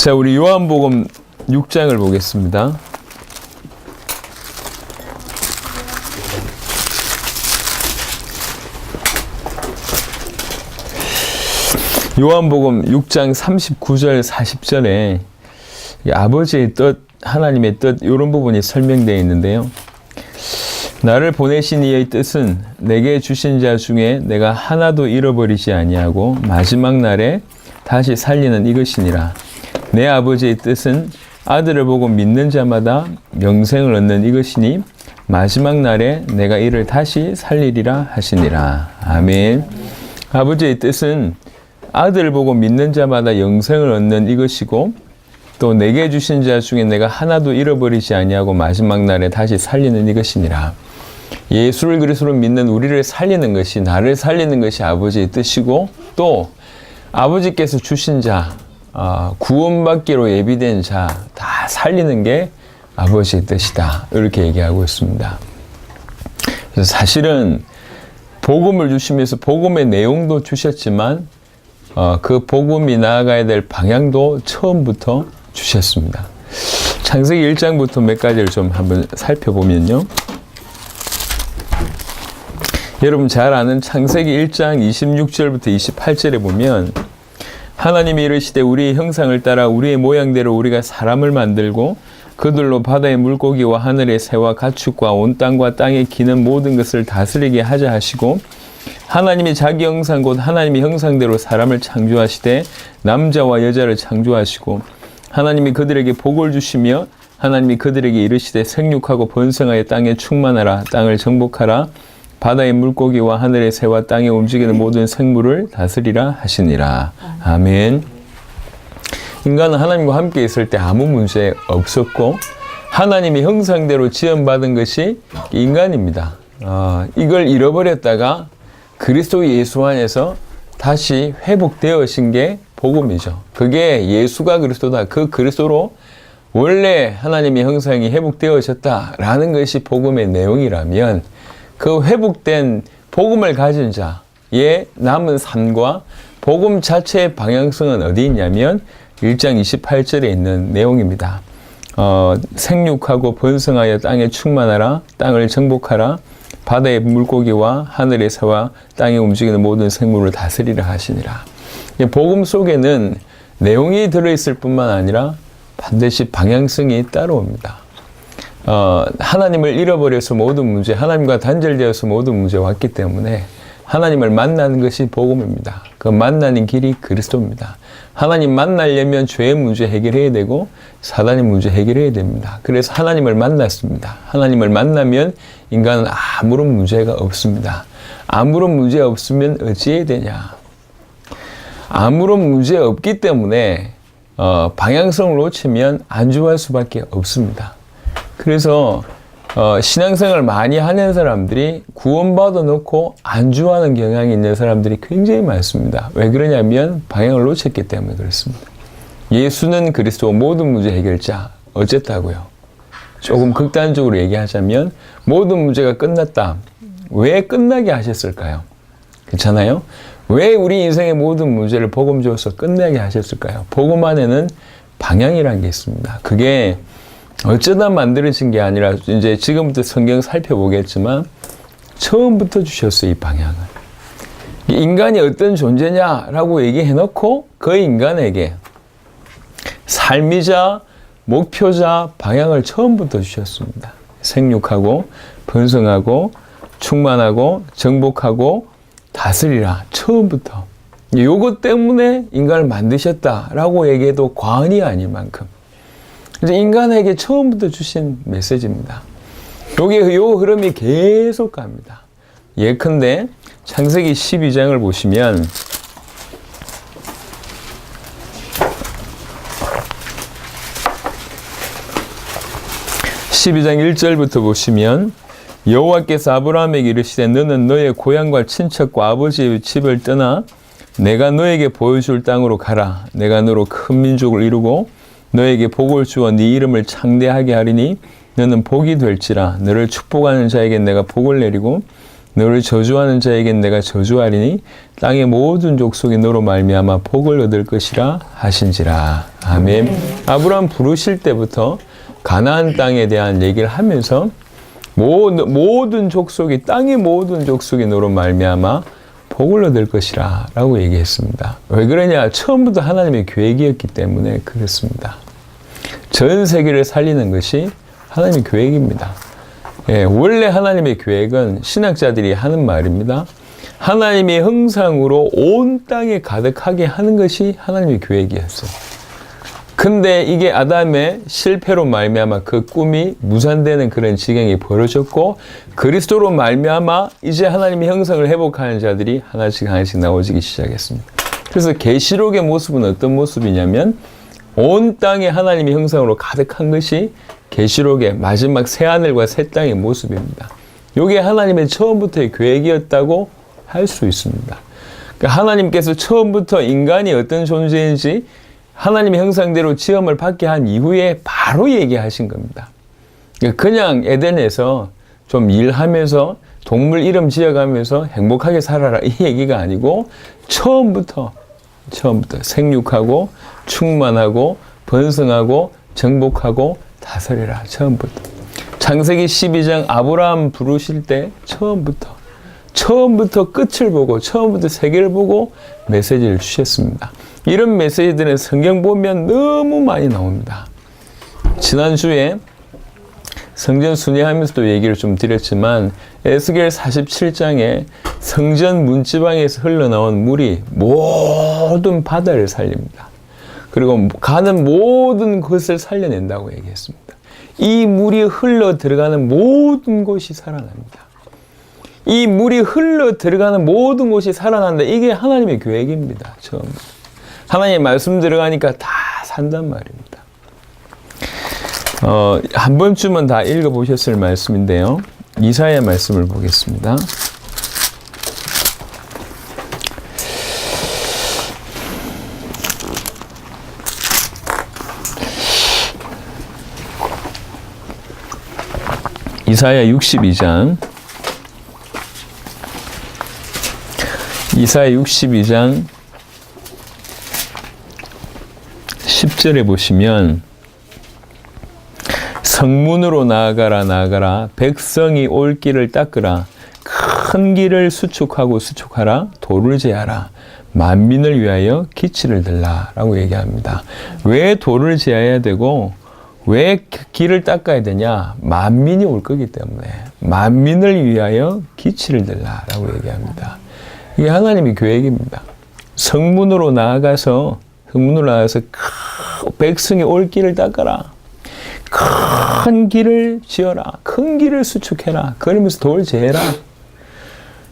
자, 우리 요한복음 6장을 보겠습니다. 요한복음 6장 39절 40절에 아버지의 뜻, 하나님의 뜻 이런 부분이 설명되어 있는데요. 나를 보내신 이의 뜻은 내게 주신 자 중에 내가 하나도 잃어버리지 아니하고 마지막 날에 다시 살리는 이것이니라. 내 아버지의 뜻은 아들을 보고 믿는 자마다 영생을 얻는 이것이니 마지막 날에 내가 이를 다시 살리리라 하시니라. 아멘. 아버지의 뜻은 아들을 보고 믿는 자마다 영생을 얻는 이것이고 또 내게 주신 자 중에 내가 하나도 잃어버리지 아니하고 마지막 날에 다시 살리는 이것이니라. 예수를 그리스도로 믿는 우리를 살리는 것이, 나를 살리는 것이 아버지의 뜻이고 또 아버지께서 주신 자, 구원받기로 예비된 자 다 살리는 게 아버지의 뜻이다. 이렇게 얘기하고 있습니다. 그래서 사실은 복음을 주시면서 복음의 내용도 주셨지만 그 복음이 나아가야 될 방향도 처음부터 주셨습니다. 창세기 1장부터 몇 가지를 좀 한번 살펴보면요. 여러분 잘 아는 창세기 1장 26절부터 28절에 보면 하나님이 이르시되 우리의 형상을 따라 우리의 모양대로 우리가 사람을 만들고 그들로 바다의 물고기와 하늘의 새와 가축과 온 땅과 땅에 기는 모든 것을 다스리게 하자 하시고 하나님이 자기 형상 곧 하나님의 형상대로 사람을 창조하시되 남자와 여자를 창조하시고 하나님이 그들에게 복을 주시며 하나님이 그들에게 이르시되 생육하고 번성하여 땅에 충만하라 땅을 정복하라 바다의 물고기와 하늘의 새와 땅에 움직이는 모든 생물을 다스리라 하시니라. 아멘. 인간은 하나님과 함께 있을 때 아무 문제 없었고 하나님의 형상대로 지음받은 것이 인간입니다. 이걸 잃어버렸다가 그리스도 예수 안에서 다시 회복되어진 게 복음이죠. 그게 예수가 그리스도다. 그 그리스도로 원래 하나님의 형상이 회복되어졌다라는 것이 복음의 내용이라면 그 회복된 복음을 가진 자의 남은 삶과 복음 자체의 방향성은 어디 있냐면 1장 28절에 있는 내용입니다. 생육하고 번성하여 땅에 충만하라 땅을 정복하라 바다의 물고기와 하늘의 새와 땅에 움직이는 모든 생물을 다스리라 하시니라. 복음 속에는 내용이 들어있을 뿐만 아니라 반드시 방향성이 따라옵니다. 하나님을 잃어버려서 모든 문제, 하나님과 단절되어서 모든 문제가 왔기 때문에 하나님을 만나는 것이 복음입니다. 그 만나는 길이 그리스도입니다. 하나님 만나려면 죄의 문제 해결해야 되고 사단의 문제 해결해야 됩니다. 그래서 하나님을 만났습니다. 하나님을 만나면 인간은 아무런 문제가 없습니다. 아무런 문제 없으면 어찌해야 되냐? 아무런 문제 없기 때문에 방향성을 놓치면 안주할 수밖에 없습니다. 그래서 신앙생활을 많이 하는 사람들이 구원받아 놓고 안주하는 경향이 있는 사람들이 굉장히 많습니다. 왜 그러냐면 방향을 놓쳤기 때문에 그렇습니다. 예수는 그리스도 모든 문제 해결자 어쨌다고요? 조금 극단적으로 얘기하자면 모든 문제가 끝났다. 왜 끝나게 하셨을까요? 괜찮아요? 왜 우리 인생의 모든 문제를 복음 주어서 끝나게 하셨을까요? 복음 안에는 방향이라는 게 있습니다. 그게 어쩌다 만들어진 게 아니라 이제 지금부터 성경 살펴보겠지만 처음부터 주셨어요. 이 방향을. 인간이 어떤 존재냐라고 얘기해놓고 그 인간에게 삶이자 목표자 방향을 처음부터 주셨습니다. 생육하고 번성하고 충만하고 정복하고 다스리라. 처음부터. 요것 때문에 인간을 만드셨다라고 얘기해도 과언이 아닐 만큼 이제 인간에게 처음부터 주신 메시지입니다. 요 흐름이 계속 갑니다. 예컨대 창세기 12장을 보시면 (12장 1절부터) 보시면 여호와께서 아브라함에게 이르시되 너는 너의 고향과 친척과 아버지의 집을 떠나 내가 너에게 보여줄 땅으로 가라. 내가 너로 큰 민족을 이루고 너에게 복을 주어 네 이름을 창대하게 하리니 너는 복이 될지라. 너를 축복하는 자에게 내가 복을 내리고 너를 저주하는 자에겐 내가 저주하리니 땅의 모든 족속이 너로 말미암아 복을 얻을 것이라 하신지라. 아멘. 아브라함 부르실 때부터 가나안 땅에 대한 얘기를 하면서 모든 족속이 땅의 모든 족속이 너로 말미암아 복을 얻을 것이라 라고 얘기했습니다. 왜 그러냐? 처음부터 하나님의 계획이었기 때문에 그렇습니다. 전 세계를 살리는 것이 하나님의 계획입니다. 예, 원래 하나님의 계획은 신학자들이 하는 말입니다. 하나님의 형상으로 온 땅에 가득하게 하는 것이 하나님의 계획이었어요. 근데 이게 아담의 실패로 말미암아 그 꿈이 무산되는 그런 지경이 벌어졌고, 그리스도로 말미암아 이제 하나님의 형상을 회복하는 자들이 하나씩 나오기 시작했습니다. 그래서 계시록의 모습은 어떤 모습이냐면 온 땅에 하나님의 형상으로 가득한 것이 계시록의 마지막 새하늘과 새 땅의 모습입니다. 이게 하나님의 처음부터의 계획이었다고 할 수 있습니다. 그러니까 하나님께서 처음부터 인간이 어떤 존재인지 하나님의 형상대로 지음을 받게 한 이후에 바로 얘기하신 겁니다. 그냥 에덴에서 좀 일하면서 동물 이름 지어가면서 행복하게 살아라 이 얘기가 아니고 처음부터 생육하고 충만하고 번성하고 정복하고 다스리라. 처음부터. 창세기 12장 아브라함 부르실 때 처음부터 끝을 보고 처음부터 세계를 보고 메시지를 주셨습니다. 이런 메시지들은 성경 보면 너무 많이 나옵니다. 지난주에 성전 순회하면서도 얘기를 좀 드렸지만 에스겔 47장에 성전 문지방에서 흘러나온 물이 모든 바다를 살립니다. 그리고 가는 모든 것을 살려낸다고 얘기했습니다. 이 물이 흘러 들어가는 모든 곳이 살아납니다. 이 물이 흘러 들어가는 모든 곳이 살아난다. 이게 하나님의 계획입니다. 처음부터. 하나님의 말씀 들어가니까 다 산단 말입니다. 한 번쯤은 다 읽어보셨을 말씀인데요. 이사야 말씀을 보겠습니다. 이사야 62장 10절에 보시면 성문으로 나아가라 백성이 올 길을 닦으라 큰 길을 수축하라 도를 제하라 만민을 위하여 기치를 들라 라고 얘기합니다. 왜 도를 제해야 되고 왜 길을 닦아야 되냐? 만민이 올 거기 때문에 만민을 위하여 기치를 들라 라고 얘기합니다. 이게 하나님의 계획입니다. 성문으로 나아가서 백성이 올 길을 닦아라. 큰 길을 지어라. 큰 길을 수축해라. 그러면서 돌 재해라.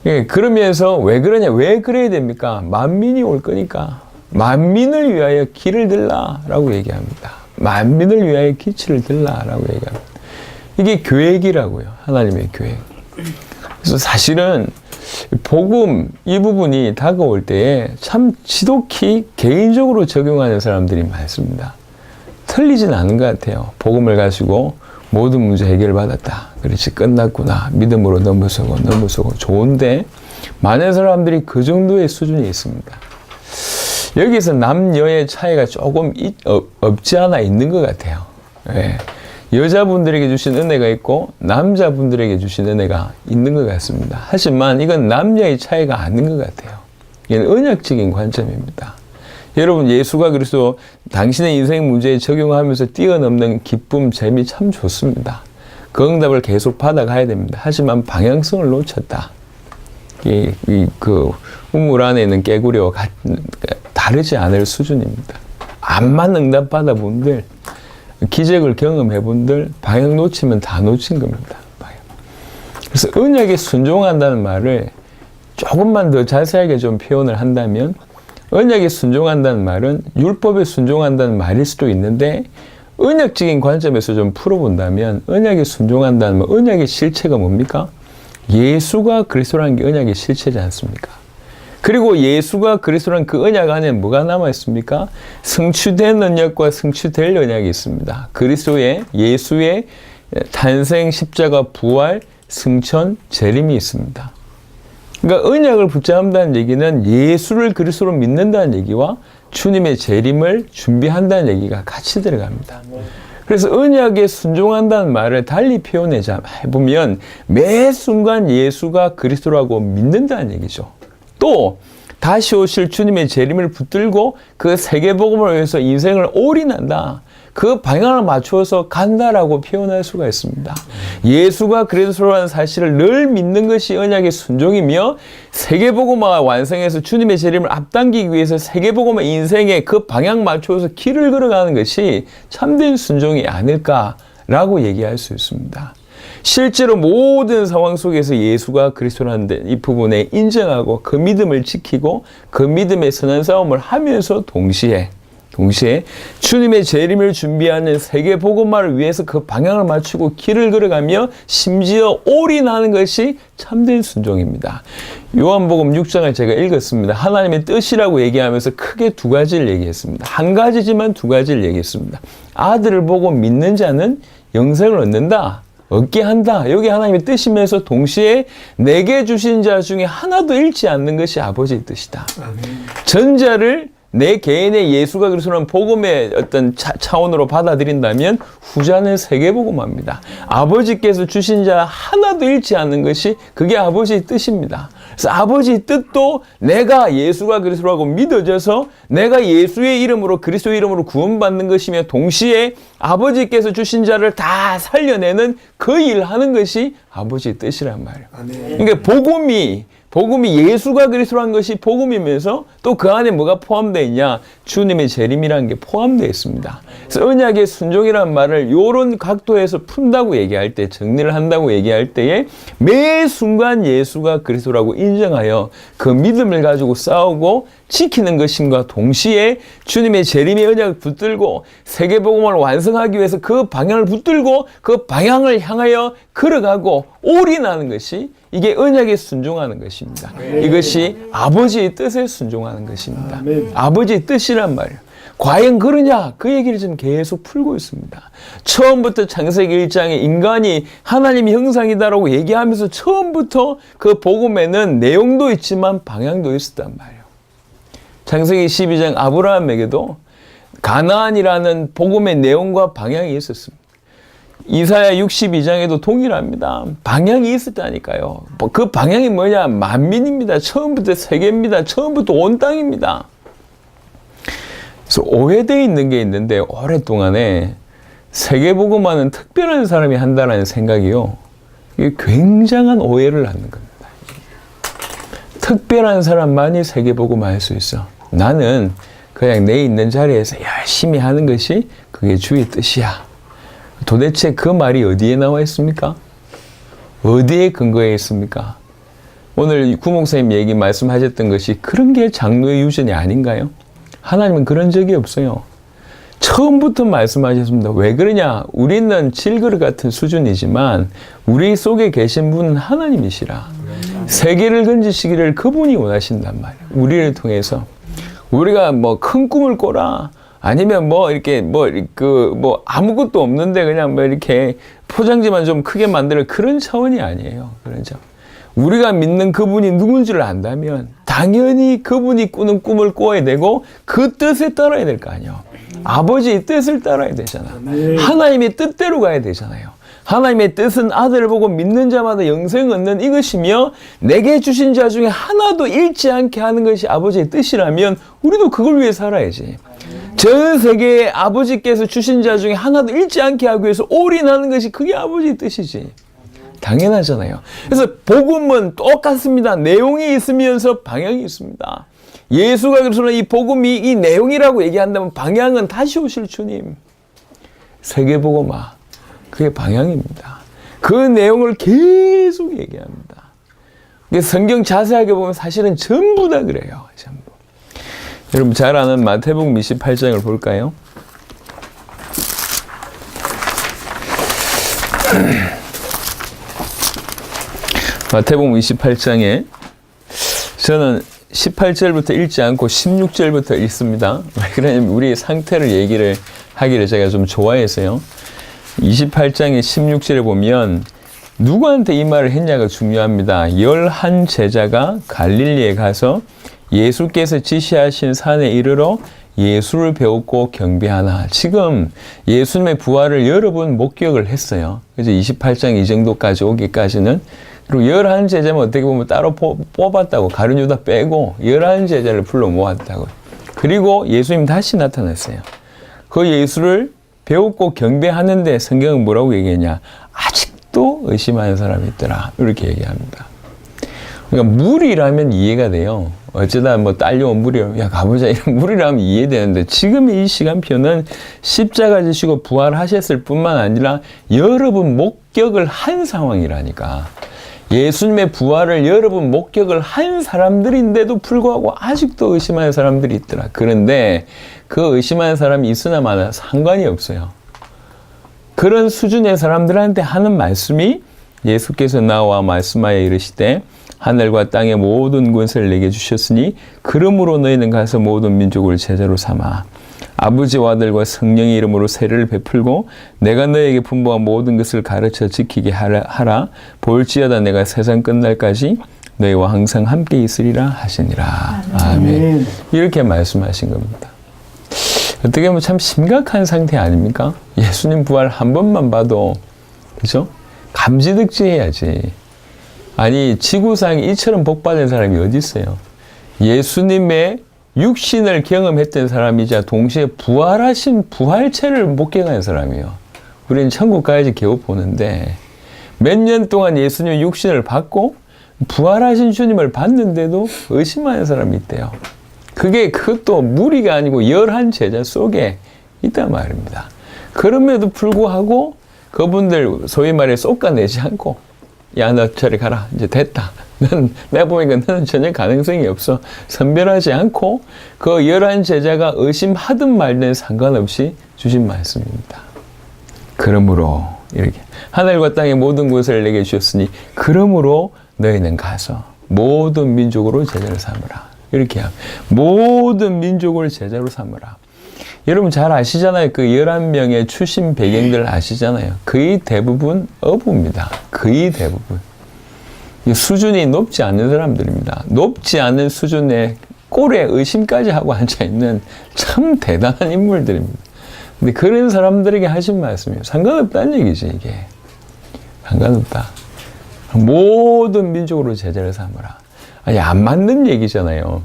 예, 그러면서 왜 그러냐? 왜 그래야 됩니까? 만민이 올 거니까. 만민을 위하여 길을 들라 라고 얘기합니다. 만민을 위하여 기치를 들라 라고 얘기합니다. 이게 계획이라고요. 하나님의 계획. 그래서 사실은 복음 이 부분이 다가올 때에 참 지독히 개인적으로 적용하는 사람들이 많습니다. 틀리진 않은 것 같아요. 복음을 가지고 모든 문제 해결받았다. 그렇지 끝났구나. 믿음으로 넘어서고 좋은데 많은 사람들이 그 정도의 수준이 있습니다. 여기서 남녀의 차이가 조금 없지 않아 있는 것 같아요. 예. 여자분들에게 주신 은혜가 있고 남자분들에게 주신 은혜가 있는 것 같습니다. 하지만 이건 남녀의 차이가 아닌 것 같아요. 이건 언약적인 관점입니다. 여러분 예수가 그리스도 당신의 인생 문제에 적용하면서 뛰어넘는 기쁨, 재미 참 좋습니다. 그 응답을 계속 받아가야 됩니다. 하지만 방향성을 놓쳤다. 그 우물 안에 있는 깨구리와 다르지 않을 수준입니다. 암만 응답 받아본 분들, 기적을 경험해 분들 방향 놓치면 다 놓친 겁니다. 그래서 언약에 순종한다는 말을 조금만 더 자세하게 좀 표현을 한다면 언약에 순종한다는 말은 율법에 순종한다는 말일 수도 있는데 언약적인 관점에서 좀 풀어본다면 언약에 순종한다는 말, 언약의 실체가 뭡니까? 예수가 그리스도라는 게 언약의 실체지 않습니까? 그리고 예수가 그리스도라는 그 언약 안에 뭐가 남아있습니까? 성취된 언약과 성취될 언약이 있습니다. 예수의 탄생, 십자가, 부활, 승천, 재림이 있습니다. 그러니까 언약을 붙잡는다는 얘기는 예수를 그리스도로 믿는다는 얘기와 주님의 재림을 준비한다는 얘기가 같이 들어갑니다. 그래서 언약에 순종한다는 말을 달리 표현해자 해보면 매 순간 예수가 그리스도라고 믿는다는 얘기죠. 또 다시 오실 주님의 재림을 붙들고 그 세계복음을 위해서 인생을 올인한다. 그 방향을 맞추어서 간다라고 표현할 수가 있습니다. 예수가 그리스도라는 사실을 늘 믿는 것이 언약의 순종이며 세계복음화 완성해서 주님의 재림을 앞당기기 위해서 세계복음화 인생의 그 방향 맞추어서 길을 걸어가는 것이 참된 순종이 아닐까라고 얘기할 수 있습니다. 실제로 모든 상황 속에서 예수가 그리스도라는 이 부분에 인정하고 그 믿음을 지키고 그 믿음의 선한 싸움을 하면서 동시에 주님의 재림을 준비하는 세계 복음화를 위해서 그 방향을 맞추고 길을 걸어가며 심지어 올인하는 것이 참된 순종입니다. 요한복음 6장을 제가 읽었습니다. 하나님의 뜻이라고 얘기하면서 크게 두 가지를 얘기했습니다. 한 가지지만 두 가지를 얘기했습니다. 아들을 보고 믿는 자는 영생을 얻는다. 얻게 한다. 여기 하나님의 뜻이면서 동시에 내게 주신 자 중에 하나도 잃지 않는 것이 아버지의 뜻이다. 전자를 내 개인의 예수가 그리스도라는 복음의 어떤 차원으로 받아들인다면 후자는 세계복음화입니다. 아버지께서 주신 자 하나도 잃지 않는 것이 그게 아버지의 뜻입니다. 그래서 아버지의 뜻도 내가 예수가 그리스도라고 믿어져서 내가 예수의 이름으로 그리스도의 이름으로 구원받는 것이며 동시에 아버지께서 주신 자를 다 살려내는 그 일하는 것이 아버지의 뜻이란 말이에요. 그러니까 복음이 예수가 그리스도라는 것이 복음이면서 또 그 안에 뭐가 포함되어 있냐? 주님의 재림이라는 게 포함되어 있습니다. 그래서 언약의 순종이라는 말을 이런 각도에서 푼다고 얘기할 때, 정리를 한다고 얘기할 때에 매 순간 예수가 그리스도라고 인정하여 그 믿음을 가지고 싸우고 지키는 것임과 동시에 주님의 재림의 언약을 붙들고 세계복음을 완성하기 위해서 그 방향을 붙들고 그 방향을 향하여 걸어가고 올인하는 것이 이게 언약에 순종하는 것입니다. 이것이 아버지의 뜻에 순종하는 것입니다. 아버지의 뜻이란 말이에요. 과연 그러냐? 그 얘기를 지금 계속 풀고 있습니다. 처음부터 창세기 1장에 인간이 하나님의 형상이다라고 얘기하면서 처음부터 그 복음에는 내용도 있지만 방향도 있었단 말이에요. 창세기 12장 아브라함에게도 가나안이라는 복음의 내용과 방향이 있었습니다. 이사야 62장에도 동일합니다. 방향이 있었다니까요. 그 방향이 뭐냐? 만민입니다. 처음부터 세계입니다. 처음부터 온 땅입니다. 그래서 오해되어 있는 게 있는데 오랫동안에 세계복음화는 특별한 사람이 한다는 생각이요. 이게 굉장한 오해를 낳는 겁니다. 특별한 사람만이 세계복음화 할 수 있어. 나는 그냥 내 있는 자리에서 열심히 하는 것이 그게 주의 뜻이야. 도대체 그 말이 어디에 나와 있습니까? 어디에 근거해 있습니까? 오늘 구목사님 얘기 말씀하셨던 것이 그런 게 장로의 유전이 아닌가요? 하나님은 그런 적이 없어요. 처음부터 말씀하셨습니다. 왜 그러냐? 우리는 질그릇 같은 수준이지만 우리 속에 계신 분은 하나님이시라. 세계를 건지시기를 그분이 원하신단 말이에요. 우리를 통해서. 우리가 뭐 큰 꿈을 꿔라. 아니면 뭐 이렇게 아무것도 없는데 그냥 뭐 이렇게 포장지만 좀 크게 만들 그런 차원이 아니에요. 그런 차원. 우리가 믿는 그분이 누군지를 안다면 당연히 그분이 꾸는 꿈을 꿔야 되고 그 뜻에 따라야 될 거 아니에요. 아버지의 뜻을 따라야 되잖아요. 하나님의 뜻대로 가야 되잖아요. 하나님의 뜻은 아들을 보고 믿는 자마다 영생을 얻는 이것이며 내게 주신 자 중에 하나도 잃지 않게 하는 것이 아버지의 뜻이라면 우리도 그걸 위해 살아야지. 전 세계에 아버지께서 주신 자 중에 하나도 잃지 않게 하기 위해서 올인하는 것이 그게 아버지의 뜻이지. 당연하잖아요. 그래서 복음은 똑같습니다. 내용이 있으면서 방향이 있습니다. 예수가 그래서 이 복음이 이 내용이라고 얘기한다면 방향은 다시 오실 주님. 세계복음화. 그게 방향입니다. 그 내용을 계속 얘기합니다. 성경 자세하게 보면 사실은 전부 다 그래요. 전부. 여러분 잘 아는 마태복음 28장을 볼까요? 마태복음 28장에 저는 18절부터 읽지 않고 16절부터 읽습니다. 왜 그러냐면 우리의 상태를 얘기를 하기를 제가 좀 좋아해서요. 28장의 16절에 보면 누구한테 이 말을 했냐가 중요합니다. 11 제자가 갈릴리에 가서 예수께서 지시하신 산에 이르러 예수를 배웠고 경배하나. 지금 예수님의 부활을 여러 번 목격을 했어요. 그래서 28장 이 정도까지 오기까지는. 그리고 11 제자면 어떻게 보면 따로 뽑았다고. 가룟 유다 빼고 11 제자를 불러 모았다고. 그리고 예수님 다시 나타났어요. 그 예수를 배웠고 경배하는데 성경은 뭐라고 얘기했냐. 아직도 의심하는 사람이 있더라. 이렇게 얘기합니다. 그러니까 물이라면 이해가 돼요. 어쩌다 뭐 딸려온 물이라면 야 가보자 이런 물이라면 이해되는데 지금 이 시간표는 십자가 지시고 부활하셨을 뿐만 아니라 여러 번 목격을 한 상황이라니까. 예수님의 부활을 여러 번 목격을 한 사람들인데도 불구하고 아직도 의심하는 사람들이 있더라. 그런데 그 의심하는 사람이 있으나 마나 상관이 없어요. 그런 수준의 사람들한테 하는 말씀이 예수께서 나와 말씀하여 이르시되 하늘과 땅의 모든 권세를 내게 주셨으니 그러므로 너희는 가서 모든 민족을 제자로 삼아 아버지와 아들과 성령의 이름으로 세례를 베풀고 내가 너에게 분부한 모든 것을 가르쳐 지키게 하라. 볼지어다 내가 세상 끝날까지 너희와 항상 함께 있으리라 하시니라. 아멘. 이렇게 말씀하신 겁니다. 어떻게 보면 참 심각한 상태 아닙니까? 예수님 부활 한 번만 봐도 그죠? 감지득지해야지. 아니 지구상에 이처럼 복받은 사람이 어디 있어요? 예수님의 육신을 경험했던 사람이자 동시에 부활하신 부활체를 목격한 사람이에요. 우리는 천국 가야지 겨우 보는데 몇 년 동안 예수님의 육신을 받고 부활하신 주님을 봤는데도 의심하는 사람이 있대요. 그것도 무리가 아니고 11 제자 속에 있단 말입니다. 그럼에도 불구하고 그분들 소위 말해 쏟아내지 않고 야, 너 저리 가라. 이제 됐다. 내가 보니까 너는 전혀 가능성이 없어. 선별하지 않고 그 11 제자가 의심하든 말든 상관없이 주신 말씀입니다. 그러므로 이렇게 하늘과 땅의 모든 것을 내게 주셨으니 그러므로 너희는 가서 모든 민족으로 제자를 삼으라. 이렇게 합니다. 모든 민족을 제자로 삼으라. 여러분 잘 아시잖아요. 그 11명의 출신 배경들 아시잖아요. 거의 대부분 어부입니다. 거의 대부분. 수준이 높지 않은 사람들입니다. 높지 않은 수준의 꼴에 의심까지 하고 앉아있는 참 대단한 인물들입니다. 근데 그런 사람들에게 하신 말씀이에요. 상관없다는 얘기지, 이게. 상관없다. 모든 민족으로 제자를 삼으라. 아니, 안 맞는 얘기잖아요.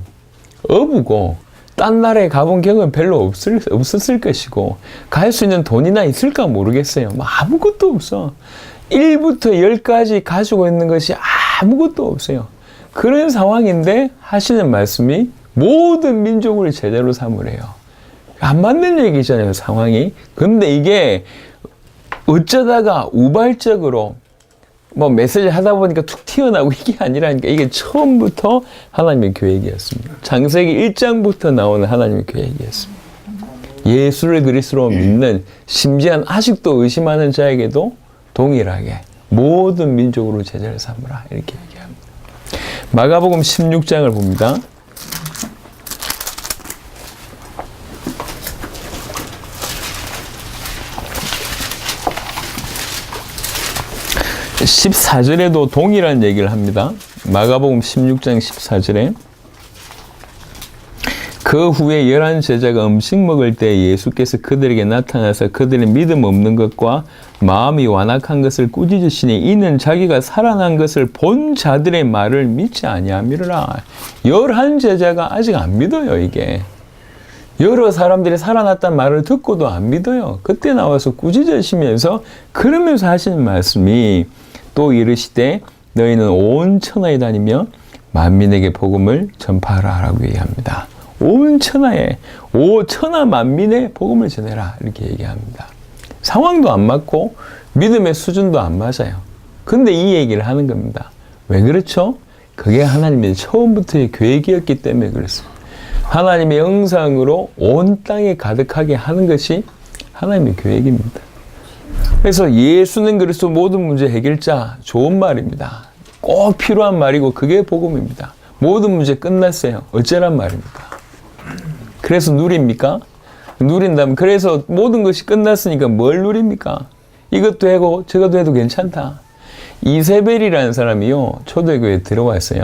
어부고, 딴 나라에 가본 경험은 별로 없었을 것이고, 갈 수 있는 돈이나 있을까 모르겠어요. 뭐 아무것도 없어. 1부터 10까지 가지고 있는 것이 아무것도 없어요. 그런 상황인데 하시는 말씀이 모든 민족을 제자로 삼으래요. 안 맞는 얘기잖아요, 상황이. 근데 이게 어쩌다가 우발적으로 뭐 메시지 하다 보니까 툭 튀어나오고 이게 아니라니까 이게 처음부터 하나님의 계획이었습니다. 창세기 1장부터 나오는 하나님의 계획이었습니다. 예수를 그리스도로 믿는 심지어 아직도 의심하는 자에게도 동일하게 모든 민족으로 제자를 삼으라 이렇게 얘기합니다. 마가복음 16장을 봅니다. (14절에도) 동일한 얘기를 합니다. 마가복음 16장 14절에 그 후에 11 제자가 음식 먹을 때 예수께서 그들에게 나타나서 그들의 믿음 없는 것과 마음이 완악한 것을 꾸짖으시니 이는 자기가 살아난 것을 본 자들의 말을 믿지 아니함이라. 11 제자가 아직 안 믿어요. 이게 여러 사람들이 살아났다는 말을 듣고도 안 믿어요. 그때 나와서 꾸짖으시면서 그러면서 하시는 말씀이 또 이르시되 너희는 온 천하에 다니며 만민에게 복음을 전파하라라고 얘기합니다. 온 천하에 천하 만민의 복음을 전해라 이렇게 얘기합니다. 상황도 안 맞고 믿음의 수준도 안 맞아요. 근데 이 얘기를 하는 겁니다. 왜 그렇죠? 그게 하나님의 처음부터의 계획이었기 때문에 그렇습니다. 하나님의 형상으로 온 땅에 가득하게 하는 것이 하나님의 계획입니다. 그래서 예수는 그리스도 모든 문제 해결자, 좋은 말입니다. 꼭 필요한 말이고 그게 복음입니다. 모든 문제 끝났어요. 어쩌란 말입니까? 그래서 누립니까? 누린다면 그래서 모든 것이 끝났으니까 뭘 누립니까? 이것도 하고 저것도 해도 괜찮다. 이세벨이라는 사람이요, 초대교회에 들어왔어요.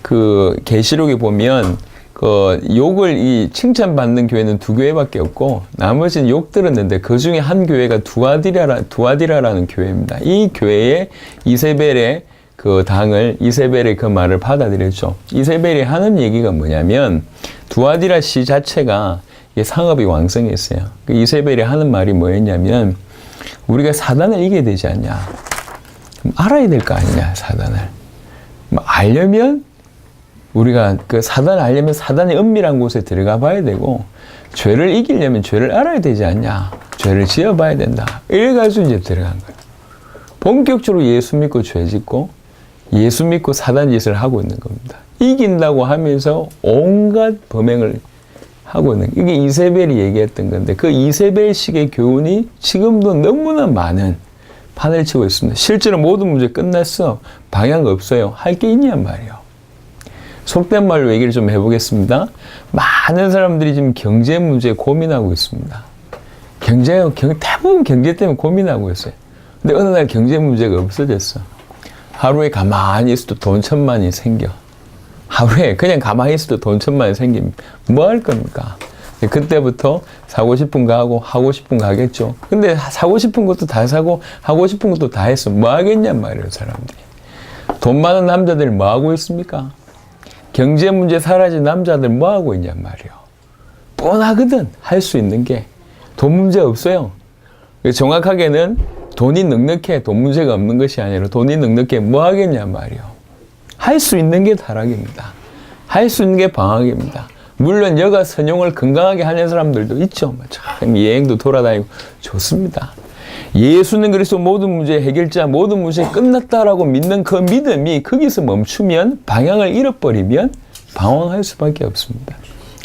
그 계시록에 보면 그 욕을 칭찬받는 교회는 2교회밖에 없고 나머지는 욕 들었는데 그 중에 한 교회가 두아디라라는 교회입니다. 이 교회에 이세벨의 그 당을, 이세벨의 그 말을 받아들였죠. 이세벨이 하는 얘기가 뭐냐면, 두아디라 시 자체가 상업이 왕성했어요. 그 이세벨이 하는 말이 뭐였냐면, 우리가 사단을 이겨야 되지 않냐. 알아야 될 거 아니냐, 사단을. 알려면, 우리가 그 사단을 알려면 사단의 은밀한 곳에 들어가 봐야 되고, 죄를 이기려면 죄를 알아야 되지 않냐. 죄를 지어 봐야 된다. 이래가지고 이제 들어간 거예요. 본격적으로 예수 믿고 죄 짓고, 예수 믿고 사단 짓을 하고 있는 겁니다. 이긴다고 하면서 온갖 범행을 하고 있는, 이게 이세벨이 얘기했던 건데, 그 이세벨식의 교훈이 지금도 너무나 많은 판을 치고 있습니다. 실제로 모든 문제 끝났어. 방향 없어요. 할 게 있냔 말이에요. 속된 말로 얘기를 좀 해보겠습니다. 많은 사람들이 지금 경제 문제에 고민하고 있습니다. 대부분 경제 때문에 고민하고 있어요. 근데 어느 날 경제 문제가 없어졌어. 하루에 가만히 있어도 돈 1,000만이 생겨. 하루에 그냥 가만히 있어도 돈 1,000만이 생기면 뭐 할 겁니까? 그때부터 사고 싶은 거 하고 하고 싶은 거 하겠죠. 근데 사고 싶은 것도 다 사고 하고 싶은 것도 다 했어. 뭐 하겠냔 말이에요, 사람들이. 돈 많은 남자들 뭐 하고 있습니까? 경제 문제 사라진 남자들 뭐 하고 있냔 말이에요. 뻔하거든, 할 수 있는 게. 돈 문제 없어요. 정확하게는 돈이 넉넉해, 돈 문제가 없는 것이 아니라 돈이 넉넉해 뭐 하겠냐 말이요. 할 수 있는 게 타락입니다. 할 수 있는 게 방학입니다. 물론 여가 선용을 건강하게 하는 사람들도 있죠. 참 여행도 돌아다니고 좋습니다. 예수는 그리스도 모든 문제 해결자, 모든 문제 끝났다라고 믿는 그 믿음이 거기서 멈추면, 방향을 잃어버리면 방황할 수밖에 없습니다.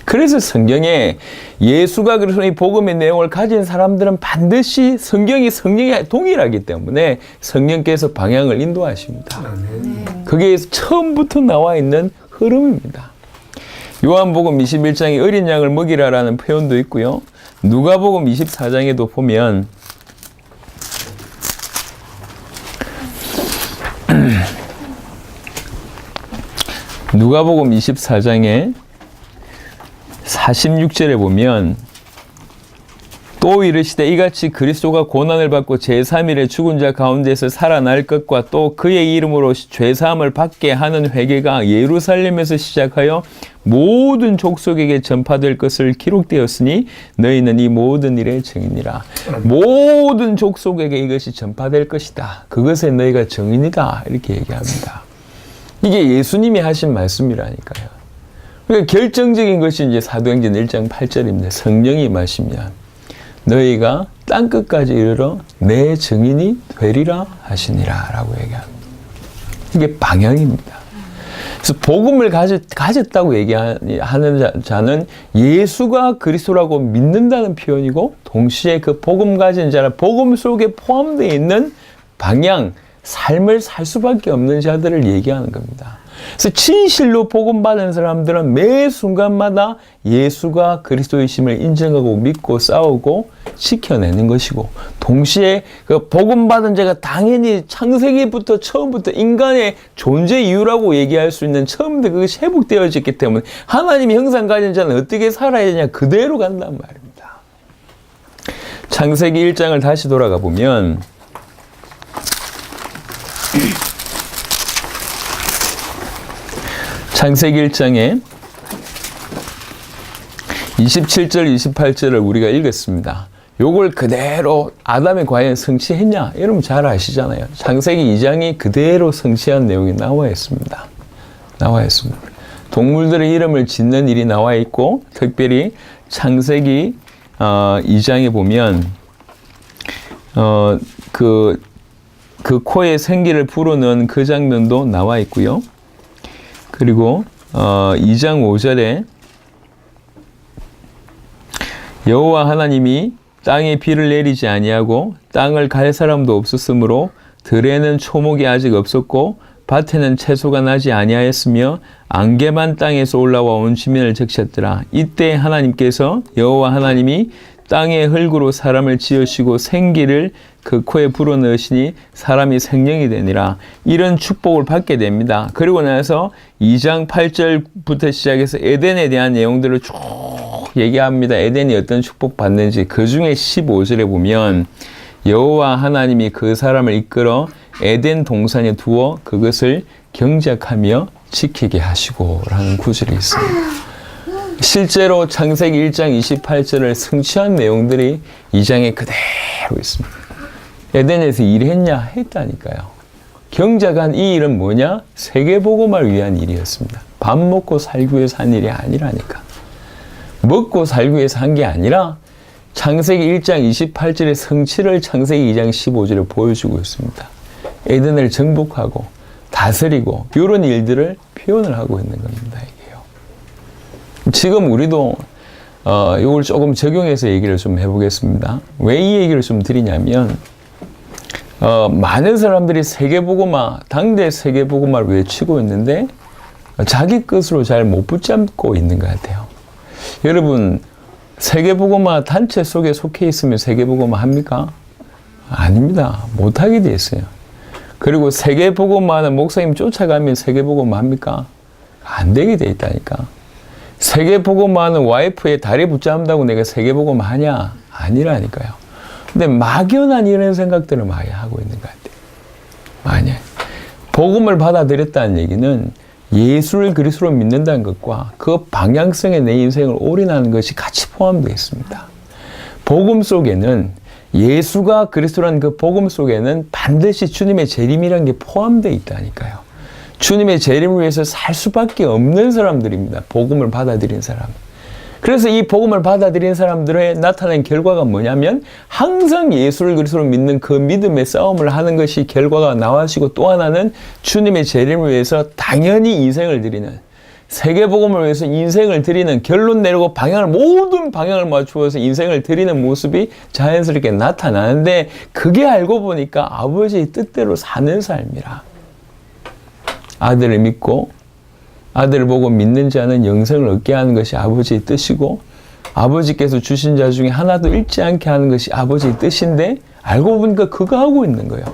그래서 성경에 예수가 그리스도의 복음의 내용을 가진 사람들은 반드시 성경에 동일하기 때문에 성령께서 방향을 인도하십니다. 그게 처음부터 나와 있는 흐름입니다. 요한복음 21장에 어린 양을 먹이라라는 표현도 있고요. 누가복음 24장에도 보면 누가복음 24장에 46절에 보면 또 이르시되 이같이 그리스도가 고난을 받고 제3일에 죽은 자 가운데서 살아날 것과 또 그의 이름으로 죄사함을 받게 하는 회개가 예루살렘에서 시작하여 모든 족속에게 전파될 것을 기록되었으니 너희는 이 모든 일의 증인이라. 모든 족속에게 이것이 전파될 것이다. 그것에 너희가 증인이다. 이렇게 얘기합니다. 이게 예수님이 하신 말씀이라니까요. 그러니까 결정적인 것이 이제 사도행전 1장 8절입니다. 성령이 임하시면 너희가 땅끝까지 이르러 내 증인이 되리라 하시니라 라고 얘기합니다. 이게 방향입니다. 그래서 복음을 가졌다고 얘기하는 자는 예수가 그리스도라고 믿는다는 표현이고, 동시에 그 복음 가진 자는 복음 속에 포함되어 있는 방향, 삶을 살 수밖에 없는 자들을 얘기하는 겁니다. 그래서 진실로 복음 받은 사람들은 매 순간마다 예수가 그리스도이심을 인정하고 믿고 싸우고 지켜내는 것이고, 동시에 그 복음 받은 자가 당연히 창세기부터 처음부터 인간의 존재 이유라고 얘기할 수 있는, 처음부터 그것이 회복되어졌기 때문에 하나님의 형상 가진 자는 어떻게 살아야 되냐, 그대로 간단 말입니다. 창세기 1장을 다시 돌아가 보면 창세기 1장에 27절, 28절을 우리가 읽었습니다. 요걸 그대로 아담이 과연 성취했냐? 여러분 잘 아시잖아요. 창세기 2장이 그대로 성취한 내용이 나와 있습니다. 동물들의 이름을 짓는 일이 나와 있고, 특별히 창세기 2장에 보면 그 코에 생기를 불어넣은 그 장면도 나와 있고요. 그리고 2장 5절에 여호와 하나님이 땅에 비를 내리지 아니하고 땅을 갈 사람도 없었으므로 들에는 초목이 아직 없었고 밭에는 채소가 나지 아니하였으며 안개만 땅에서 올라와 온 지면을 적셨더라. 이때 하나님께서 여호와 하나님이 땅의 흙으로 사람을 지으시고 생기를 그 코에 불어넣으시니 사람이 생명이 되니라. 이런 축복을 받게 됩니다. 그리고 나서 2장 8절부터 시작해서 에덴에 대한 내용들을 쭉 얘기합니다. 에덴이 어떤 축복 받는지. 그 중에 15절에 보면 여호와 하나님이 그 사람을 이끌어 에덴 동산에 두어 그것을 경작하며 지키게 하시고 라는 구절이 있습니다. 실제로 창세기 1장 28절을 성취한 내용들이 2장에 그대로 있습니다. 에덴에서 일했냐? 했다니까요. 경작한 이 일은 뭐냐? 세계복음을 위한 일이었습니다. 밥 먹고 살기 위해서 한 일이 아니라니까. 먹고 살기 위해서 한 게 아니라 창세기 1장 28절의 성취를 창세기 2장 15절에 보여주고 있습니다. 에덴을 정복하고 다스리고 이런 일들을 표현을 하고 있는 겁니다. 이게요. 지금 우리도 이걸 조금 적용해서 얘기를 좀 해보겠습니다. 왜 이 얘기를 좀 드리냐면 많은 사람들이 세계복음화, 당대 세계복음화를 외치고 있는데 자기 것으로 잘 못 붙잡고 있는 것 같아요. 여러분, 세계복음화 단체 속에 속해 있으면 세계복음화 합니까? 아닙니다. 못하게 돼 있어요. 그리고 세계복음화는 목사님 쫓아가면 세계복음화 합니까? 안 되게 돼 있다니까. 세계복음화는 와이프의 다리 붙잡는다고 내가 세계복음화 하냐? 아니라니까요. 근데 막연한 이런 생각들을 많이 하고 있는 것 같아요. 많이. 복음을 받아들였다는 얘기는 예수를 그리스도로 믿는다는 것과 그 방향성에 내 인생을 올인하는 것이 같이 포함되어 있습니다. 복음 속에는 예수가 그리스도라는 그 복음 속에는 반드시 주님의 재림이라는 게 포함되어 있다니까요. 주님의 재림을 위해서 살 수밖에 없는 사람들입니다. 복음을 받아들인 사람. 그래서 이 복음을 받아들인 사람들의 나타낸 결과가 뭐냐면 항상 예수를 그리스도로 믿는 그 믿음의 싸움을 하는 것이 결과가 나와지고, 또 하나는 주님의 재림을 위해서 당연히 인생을 드리는, 세계복음을 위해서 인생을 드리는, 결론 내리고 모든 방향을 맞추어서 인생을 드리는 모습이 자연스럽게 나타나는데, 그게 알고 보니까 아버지의 뜻대로 사는 삶이라. 아들을 믿고 아들을 보고 믿는 자는 영생을 얻게 하는 것이 아버지의 뜻이고, 아버지께서 주신 자 중에 하나도 잃지 않게 하는 것이 아버지의 뜻인데, 알고 보니까 그거 하고 있는 거예요.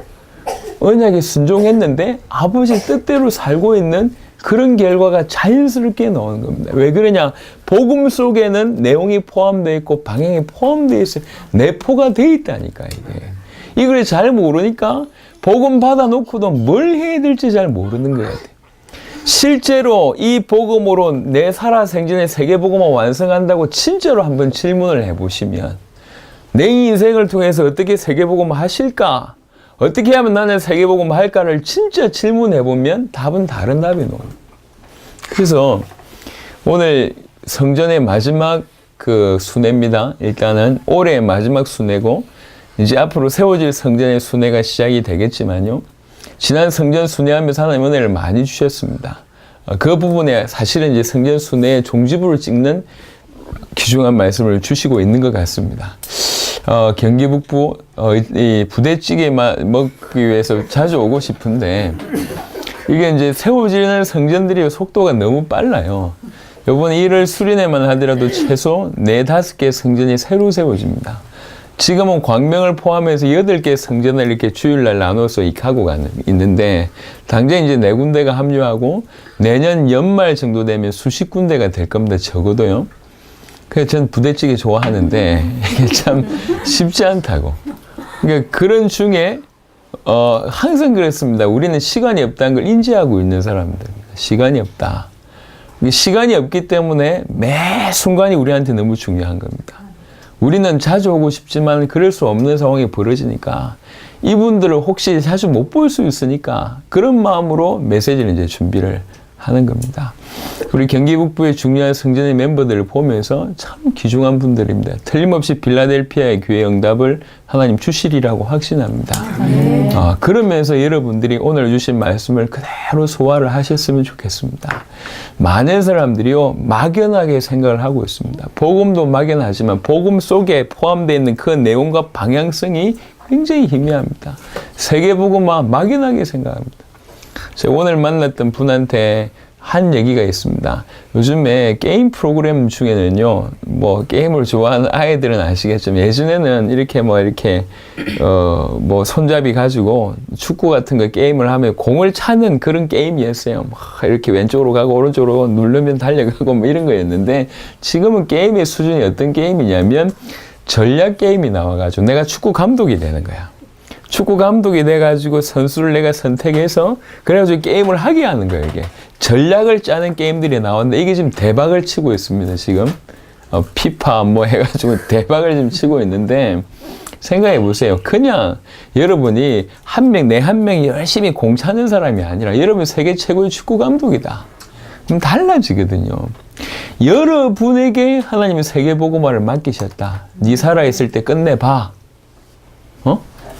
언약에 순종했는데 아버지의 뜻대로 살고 있는 그런 결과가 자연스럽게 나오는 겁니다. 왜 그러냐? 복음 속에는 내용이 포함되어 있고 방향이 포함되어 있어요. 내포가 되어 있다니까, 이게. 이걸 잘 모르니까 복음 받아놓고도 뭘 해야 될지 잘 모르는 거예요. 실제로 이 복음으로 내 살아생전의 세계복음을 완성한다고 진짜로 한번 질문을 해보시면, 내 인생을 통해서 어떻게 세계복음을 하실까? 어떻게 하면 나는 세계복음을 할까를 진짜 질문해보면 답은 다른 답이 나옵니다. 그래서 오늘 성전의 마지막 그 순회입니다. 일단은 올해의 마지막 순회고, 이제 앞으로 세워질 성전의 순회가 시작이 되겠지만요. 지난 성전 순회하면서 하나님 은혜를 많이 주셨습니다. 그 부분에 사실은 이제 성전 순회의 종지부를 찍는 귀중한 말씀을 주시고 있는 것 같습니다. 경기 북부 이 부대찌개 먹기 위해서 자주 오고 싶은데, 이게 이제 세워지는 성전들이 속도가 너무 빨라요. 이번 1월 수련회만 하더라도 최소 4-5개 성전이 새로 세워집니다. 지금은 광명을 포함해서 8개 성전을 이렇게 주일날 나눠서 하고 있는데, 당장 이제 4군데가 합류하고 내년 연말 정도 되면 수십 군데가 될 겁니다. 적어도요. 그래서 전 부대찌개 좋아하는데 이게 참 쉽지 않다고. 그러니까 그런 중에 항상 그랬습니다. 우리는 시간이 없다는 걸 인지하고 있는 사람들입니다. 시간이 없다. 시간이 없기 때문에 매 순간이 우리한테 너무 중요한 겁니다. 우리는 자주 오고 싶지만 그럴 수 없는 상황이 벌어지니까, 이분들을 혹시 자주 못 볼 수 있으니까 그런 마음으로 메시지를 이제 준비를 하는 겁니다. 우리 경기 북부의 중요한 성전의 멤버들을 보면서 참 귀중한 분들입니다. 틀림없이 빌라델피아의 교회 응답을 하나님 주시리라고 확신합니다. 그러면서 여러분들이 오늘 주신 말씀을 그대로 소화를 하셨으면 좋겠습니다. 많은 사람들이요, 막연하게 생각을 하고 있습니다. 복음도 막연하지만 복음 속에 포함되어 있는 그 내용과 방향성이 굉장히 희미합니다. 세계복음화 막연하게 생각합니다. 제가 오늘 만났던 분한테 한 얘기가 있습니다. 요즘에 게임 프로그램 중에는요, 뭐 게임을 좋아하는 아이들은 아시겠지만 예전에는 이렇게 손잡이 가지고 축구 같은 거 게임을 하면 공을 차는 그런 게임이었어요. 막 이렇게 왼쪽으로 가고 오른쪽으로 누르면 달려가고 뭐 이런 거였는데, 지금은 게임의 수준이 어떤 게임이냐면 전략 게임이 나와가지고 내가 축구 감독이 되는 거야. 축구 감독이 돼가지고 선수를 내가 선택해서 그래가지고 게임을 하게 하는 거예요. 이게 전략을 짜는 게임들이 나왔는데 이게 지금 대박을 치고 있습니다. 지금 피파 뭐 해가지고 대박을 지금 치고 있는데, 생각해 보세요. 그냥 여러분이 내 한 명이 열심히 공 차는 사람이 아니라 여러분 세계 최고의 축구 감독이다. 그럼 달라지거든요. 여러분에게 하나님은 세계복음화를 맡기셨다. 네 살아있을 때 끝내봐.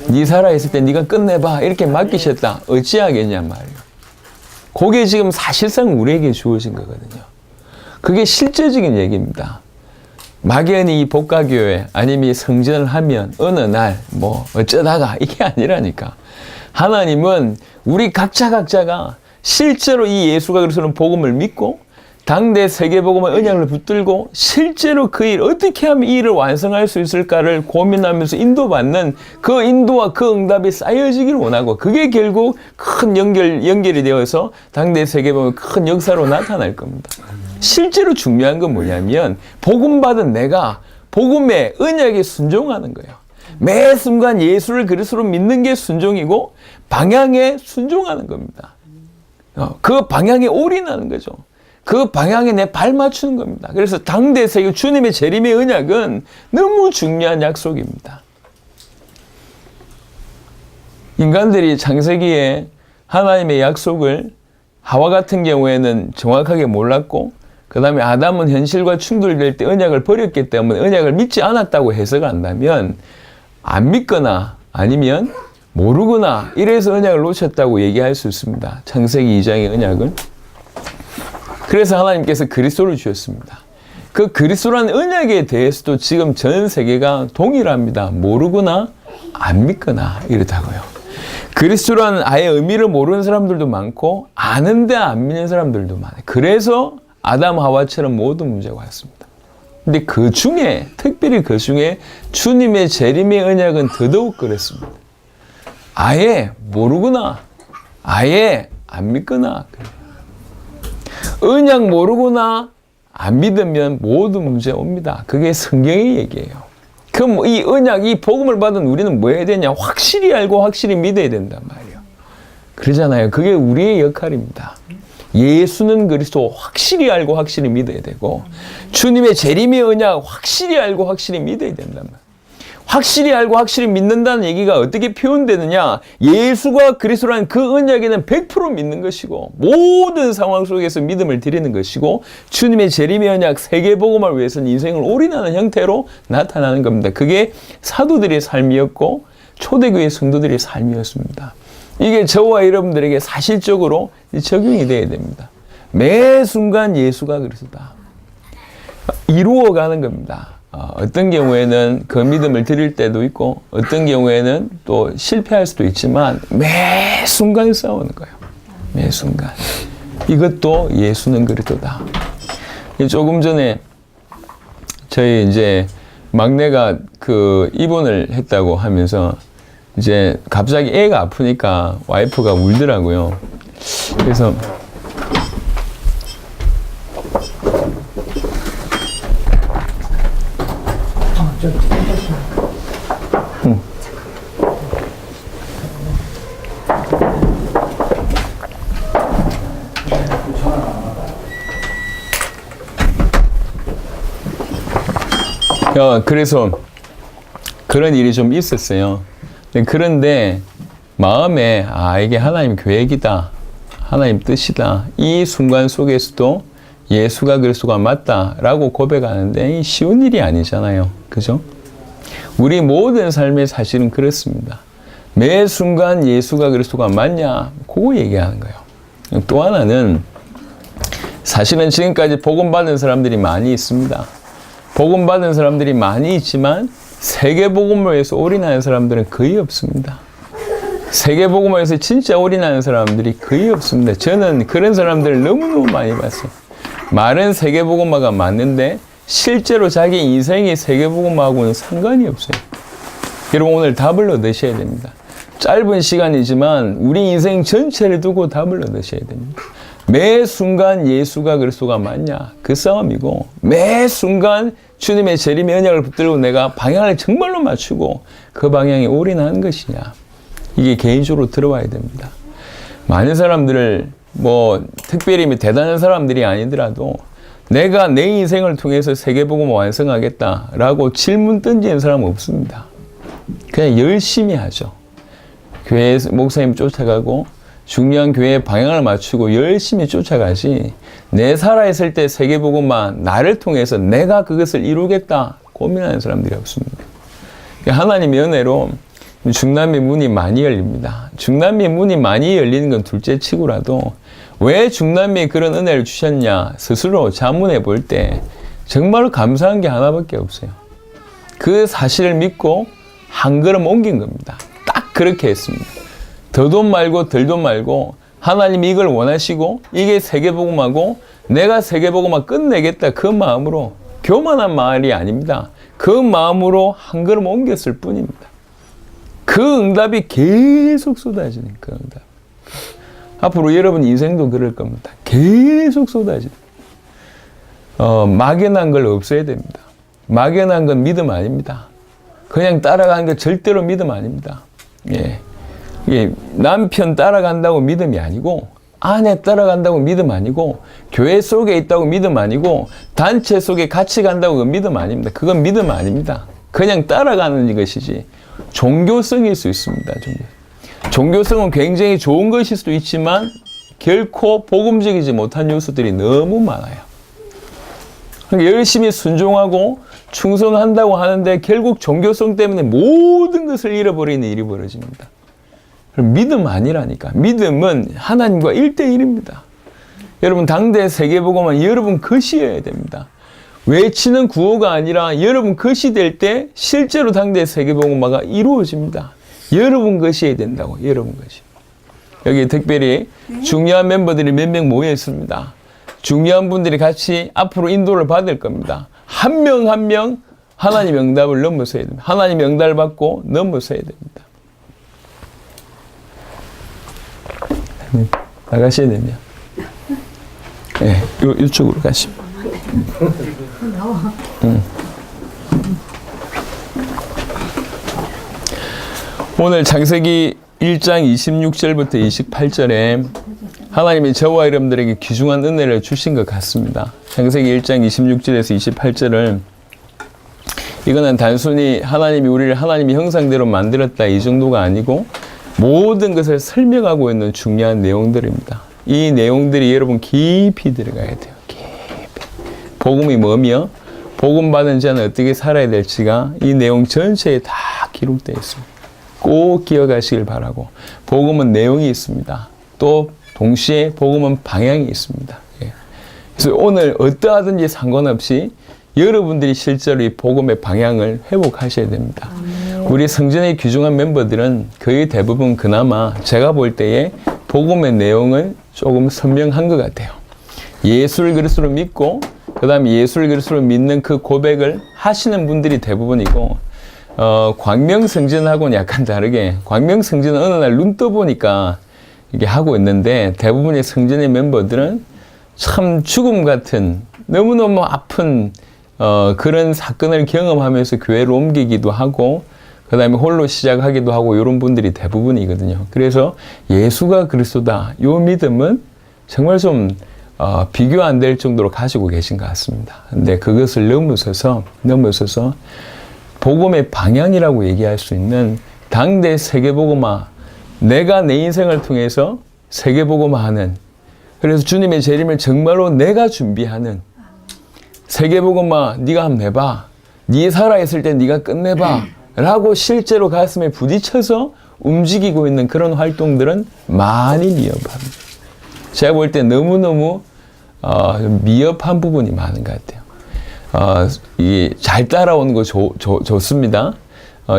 네 살아있을 때 네가 끝내봐. 이렇게 맡기셨다. 어찌하겠냐 말이에요. 그게 지금 사실상 우리에게 주어진 거거든요. 그게 실제적인 얘기입니다. 막연히 이 복가교회 아니면 성전을 하면 어느 날 어쩌다가 이게 아니라니까. 하나님은 우리 각자가 실제로 이 예수가 그리스도는 복음을 믿고 당대 세계복음의 언약을 붙들고 실제로 그 일, 어떻게 하면 이 일을 완성할 수 있을까를 고민하면서 인도받는 그 인도와 그 응답이 쌓여지기를 원하고, 그게 결국 큰 연결이 되어서 당대 세계복음의 큰 역사로 나타날 겁니다. 실제로 중요한 건 뭐냐면 복음받은 내가 복음의 언약에 순종하는 거예요. 매 순간 예수를 그리스도로 믿는 게 순종이고 방향에 순종하는 겁니다. 그 방향에 올인하는 거죠. 그 방향에 내 발 맞추는 겁니다. 그래서 당대 세계 주님의 재림의 언약은 너무 중요한 약속입니다. 인간들이 창세기에 하나님의 약속을 하와 같은 경우에는 정확하게 몰랐고, 그 다음에 아담은 현실과 충돌될 때 언약을 버렸기 때문에 언약을 믿지 않았다고 해석을 한다면, 안 믿거나 아니면 모르거나 이래서 언약을 놓쳤다고 얘기할 수 있습니다. 창세기 2장의 언약을. 그래서 하나님께서 그리스도를 주셨습니다. 그 그리스도라는 언약에 대해서도 지금 전 세계가 동일합니다. 모르거나 안 믿거나 이렇다고요. 그리스도라는 아예 의미를 모르는 사람들도 많고 아는데 안 믿는 사람들도 많아요. 그래서 아담 하와처럼 모든 문제가 왔습니다. 근데 그 중에 특별히 그 중에 주님의 재림의 언약은 더더욱 그랬습니다. 아예 모르거나 아예 안 믿거나, 언약 모르거나 안 믿으면 모든 문제 옵니다. 그게 성경의 얘기예요. 그럼 이 언약, 이 복음을 받은 우리는 뭐 해야 되냐? 확실히 알고 확실히 믿어야 된단 말이에요. 그러잖아요. 그게 우리의 역할입니다. 예수는 그리스도 확실히 알고 확실히 믿어야 되고, 주님의 재림의 언약 확실히 알고 확실히 믿어야 된단 말이에요. 확실히 알고 확실히 믿는다는 얘기가 어떻게 표현되느냐? 예수가 그리스도라는 그 언약에는 100% 믿는 것이고, 모든 상황 속에서 믿음을 드리는 것이고, 주님의 재림의 언약 세계복음을 위해서는 인생을 올인하는 형태로 나타나는 겁니다. 그게 사도들의 삶이었고 초대교회 성도들의 삶이었습니다. 이게 저와 여러분들에게 사실적으로 적용이 되어야 됩니다. 매 순간 예수가 그리스도다. 이루어가는 겁니다. 어떤 경우에는 그 믿음을 드릴 때도 있고 어떤 경우에는 또 실패할 수도 있지만 매 순간 싸우는 거예요. 매 순간. 이것도 예수는 그리스도다. 조금 전에 저희 이제 막내가 그 입원을 했다고 하면서 이제 갑자기 애가 아프니까 와이프가 울더라고요. 그래서 그래서 그런 일이 좀 있었어요. 그런데 마음에 이게 하나님 계획이다, 하나님 뜻이다, 이 순간 속에서도 예수가 그리스도가 맞다라고 고백하는데 쉬운 일이 아니잖아요. 그죠? 우리 모든 삶의 사실은 그렇습니다. 매 순간 예수가 그리스도가 맞냐? 그거 얘기하는 거예요. 또 하나는 사실은 지금까지 복음 받은 사람들이 많이 있습니다. 복음 받은 사람들이 많이 있지만 세계 복음을 위해서 올인하는 사람들은 거의 없습니다. 세계복음화에서 진짜 올인하는 사람들이 거의 없습니다. 저는 그런 사람들을 너무너무 많이 봤어요. 말은 세계복음화가 맞는데 실제로 자기 인생이 세계복음화하고는 상관이 없어요. 여러분 오늘 답을 얻으셔야 됩니다. 짧은 시간이지만 우리 인생 전체를 두고 답을 얻으셔야 됩니다. 매 순간 예수가 그리스도가 맞냐? 그 싸움이고 매 순간 주님의 재림의 언약을 붙들고 내가 방향을 정말로 맞추고 그 방향에 올인하는 것이냐? 이게 개인적으로 들어와야 됩니다. 많은 사람들을 특별히 대단한 사람들이 아니더라도 내가 내 인생을 통해서 세계복음을 완성하겠다라고 질문 던지는 사람은 없습니다. 그냥 열심히 하죠. 교회 목사님 쫓아가고 중요한 교회의 방향을 맞추고 열심히 쫓아가지 내 살아있을 때 세계복음만 나를 통해서 내가 그것을 이루겠다 고민하는 사람들이 없습니다. 하나님의 은혜로 중남미 문이 많이 열립니다. 중남미 문이 많이 열리는 건 둘째 치고라도 왜 중남미에 그런 은혜를 주셨냐 스스로 자문해 볼 때 정말 감사한 게 하나밖에 없어요. 그 사실을 믿고 한 걸음 옮긴 겁니다. 딱 그렇게 했습니다. 더돈 말고 덜돈 말고 하나님이 이걸 원하시고 이게 세계복음하고 내가 세계복음화 끝내겠다 그 마음으로 교만한 말이 아닙니다. 그 마음으로 한 걸음 옮겼을 뿐입니다. 그 응답이 계속 쏟아지는 그 응답. 앞으로 여러분 인생도 그럴 겁니다. 계속 쏟아지는. 막연한 걸 없애야 됩니다. 막연한 건 믿음 아닙니다. 그냥 따라가는 게 절대로 믿음 아닙니다. 예. 남편 따라간다고 믿음이 아니고, 아내 따라간다고 믿음 아니고, 교회 속에 있다고 믿음 아니고, 단체 속에 같이 간다고 그건 믿음 아닙니다. 그건 믿음 아닙니다. 그냥 따라가는 것이지. 종교성일 수 있습니다. 종교성은 굉장히 좋은 것일 수도 있지만, 결코 복음적이지 못한 요소들이 너무 많아요. 그러니까 열심히 순종하고 충성한다고 하는데 결국 종교성 때문에 모든 것을 잃어버리는 일이 벌어집니다. 믿음 아니라니까. 믿음은 하나님과 1대1입니다. 여러분 당대 세계복음은 여러분 것이어야 됩니다. 외치는 구호가 아니라 여러분 것이 될 때 실제로 당대 세계복음화가 이루어집니다. 여러분 것이어야 된다고. 여러분 것이. 여기 특별히 중요한 멤버들이 몇 명 모여 있습니다. 중요한 분들이 같이 앞으로 인도를 받을 겁니다. 한 명 한 명 하나님의 응답을 넘어서야 됩니다. 하나님의 응답을 받고 넘어서야 됩니다. 나가셔야 됩니다. 네, 이쪽으로 가시면. 오늘 창세기 1장 26절부터 28절에 하나님이 저와 여러분들에게 귀중한 은혜를 주신 것 같습니다. 창세기 1장 26절에서 28절을 이거는 단순히 하나님이 우리를 하나님의 형상대로 만들었다 이 정도가 아니고 모든 것을 설명하고 있는 중요한 내용들입니다. 이 내용들이 여러분 깊이 들어가야 돼요. 깊이. 복음이 뭐며 복음 받은 자는 어떻게 살아야 될지가 이 내용 전체에 다 기록되어 있습니다. 꼭 기억하시길 바라고. 복음은 내용이 있습니다. 또 동시에 복음은 방향이 있습니다. 그래서 오늘 어떠하든지 상관없이 여러분들이 실제로 이 복음의 방향을 회복하셔야 됩니다. 우리 성전의 귀중한 멤버들은 거의 대부분 그나마 제가 볼 때에 복음의 내용을 조금 선명한 것 같아요. 예수를 그리스도로 믿고 그 다음에 예수를 그리스도로 믿는 그 고백을 하시는 분들이 대부분이고 광명성전하고는 약간 다르게 광명성전은 어느 날 눈 떠보니까 이게 하고 있는데 대부분의 성전의 멤버들은 참 죽음 같은 너무너무 아픈 그런 사건을 경험하면서 교회로 옮기기도 하고 그 다음에 홀로 시작하기도 하고 이런 분들이 대부분이거든요. 그래서 예수가 그리스도다 이 믿음은 정말 좀 비교 안 될 정도로 가지고 계신 것 같습니다. 근데 그것을 넘어서서 복음의 방향이라고 얘기할 수 있는 당대 세계복음화 내가 내 인생을 통해서 세계복음화하는 그래서 주님의 재림을 정말로 내가 준비하는 세계복음화 네가 한번 해봐. 네 살아있을 때 네가 끝내봐. 라고 실제로 가슴에 부딪혀서 움직이고 있는 그런 활동들은 많이 미흡합니다. 제가 볼 때 너무너무 미흡한 부분이 많은 것 같아요. 잘 따라오는 거 좋습니다.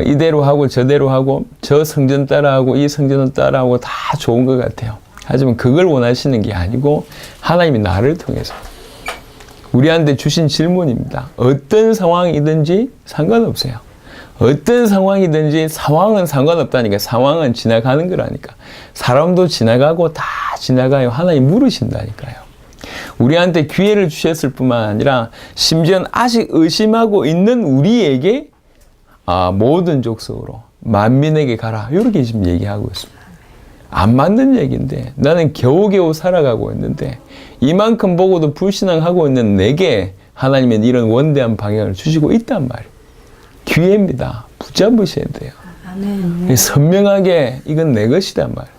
이대로 하고 저대로 하고 저 성전 따라하고 이 성전은 따라하고 다 좋은 것 같아요. 하지만 그걸 원하시는 게 아니고 하나님이 나를 통해서 우리한테 주신 질문입니다. 어떤 상황이든지 상관없어요. 어떤 상황이든지 상황은 상관없다니까. 상황은 지나가는 거라니까. 사람도 지나가고 다 지나가요. 하나님 물으신다니까요. 우리한테 기회를 주셨을 뿐만 아니라 심지어 아직 의심하고 있는 우리에게 모든 족속으로 만민에게 가라. 이렇게 지금 얘기하고 있습니다. 안 맞는 얘기인데 나는 겨우겨우 살아가고 있는데 이만큼 보고도 불신앙하고 있는 내게 하나님은 이런 원대한 방향을 주시고 있단 말이에요. 기회입니다. 붙잡으셔야 돼요. 아멘. 선명하게 이건 내 것이란 말이에요.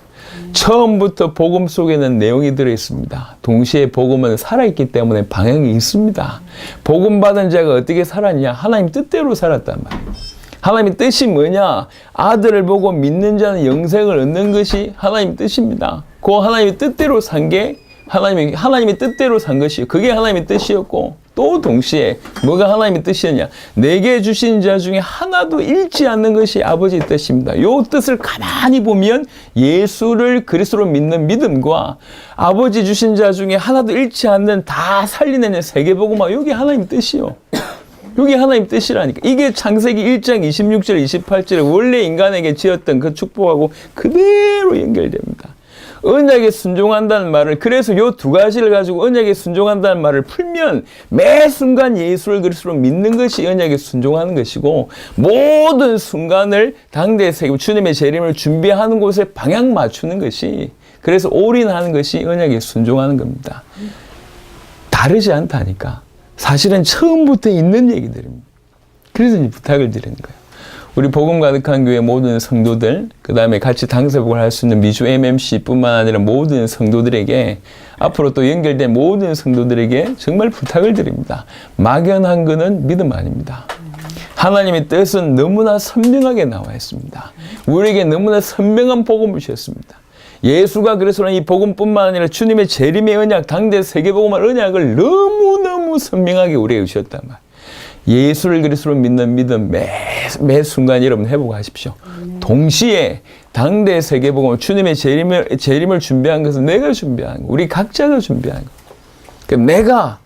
처음부터 복음 속에는 내용이 들어있습니다. 동시에 복음은 살아있기 때문에 방향이 있습니다. 복음 받은 자가 어떻게 살았냐? 하나님 뜻대로 살았단 말이에요. 하나님의 뜻이 뭐냐? 아들을 보고 믿는 자는 영생을 얻는 것이 하나님의 뜻입니다. 그 하나님의 뜻대로 산 게 하나님의 뜻대로 산 것이요. 그게 하나님의 뜻이었고 또 동시에 뭐가 하나님의 뜻이었냐? 내게 주신 자 중에 하나도 잃지 않는 것이 아버지의 뜻입니다. 이 뜻을 가만히 보면 예수를 그리스도로 믿는 믿음과 아버지 주신 자 중에 하나도 잃지 않는 다 살리는 세계복음화 이게 하나님의 뜻이요. 이게 하나님 뜻이라니까. 이게 창세기 1장 26절 28절에 원래 인간에게 지었던 그 축복하고 그대로 연결됩니다. 언약에 순종한다는 말을, 그래서 이 두 가지를 가지고 언약에 순종한다는 말을 풀면 매 순간 예수를 그리스도로 믿는 것이 언약에 순종하는 것이고 모든 순간을 당대의 세계 주님의 재림을 준비하는 곳에 방향 맞추는 것이, 그래서 올인하는 것이 언약에 순종하는 겁니다. 다르지 않다니까. 사실은 처음부터 있는 얘기들입니다. 그래서 이제 부탁을 드리는 거예요. 우리 복음 가득한 교회 모든 성도들, 그 다음에 같이 당사복을 할 수 있는 미주 MMC뿐만 아니라 모든 성도들에게, 앞으로 또 연결된 모든 성도들에게 정말 부탁을 드립니다. 막연한 것은 믿음 아닙니다. 하나님의 뜻은 너무나 선명하게 나와 있습니다. 우리에게 너무나 선명한 복음을 주셨습니다. 예수가 그래서 이 복음뿐만 아니라 주님의 재림의 언약, 당대 세계복음화 언약을 너무너무 선명하게 우리에게 주셨단 말이에요. 예수를 그리스도로 믿는 믿음 매 순간 여러분 회복하십시오. 동시에 당대 세계복음을, 주님의 재림을 준비한 것은 내가 준비한 거, 우리 각자가 준비한 거. 그러니까 내가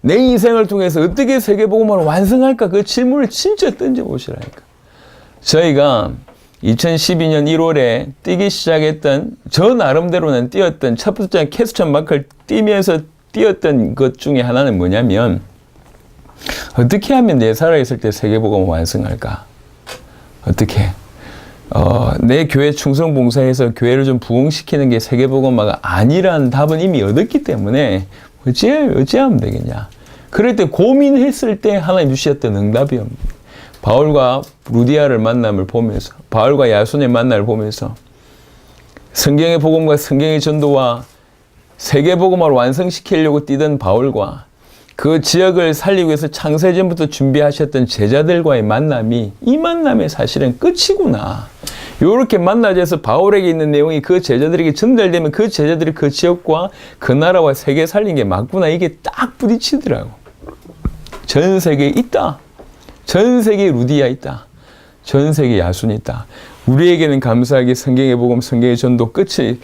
내 인생을 통해서 어떻게 세계복음을 완성할까, 그 질문을 진짜 던져보시라니까. 저희가 2012년 1월에 뛰기 시작했던, 저 나름대로는 뛰었던 첫 번째 캐스천 마크를 뛰면서 뛰었던 것 중에 하나는 뭐냐면, 어떻게 하면 내 살아있을 때 세계복음을 완성할까? 어떻게? 내 교회 충성봉사해서 교회를 좀 부흥시키는 게 세계복음화가 아니라는 답은 이미 얻었기 때문에 어찌하면 되겠냐? 그럴 때 고민했을 때 하나님 주셨던 응답이옵니다. 바울과 루디아를 만남을 보면서, 바울과 야손의 만남을 보면서 성경의 복음과 성경의 전도와 세계복음화를 완성시키려고 뛰던 바울과 그 지역을 살리기 위해서 창세전부터 준비하셨던 제자들과의 만남이, 이 만남의 사실은 끝이구나. 이렇게 만나져서 바울에게 있는 내용이 그 제자들에게 전달되면 그 제자들이 그 지역과 그 나라와 세계 살린 게 맞구나. 이게 딱 부딪히더라고. 전 세계에 있다. 전 세계에 루디아 있다. 전 세계에 야순이 있다. 우리에게는 감사하게 성경의 복음, 성경의 전도 끝을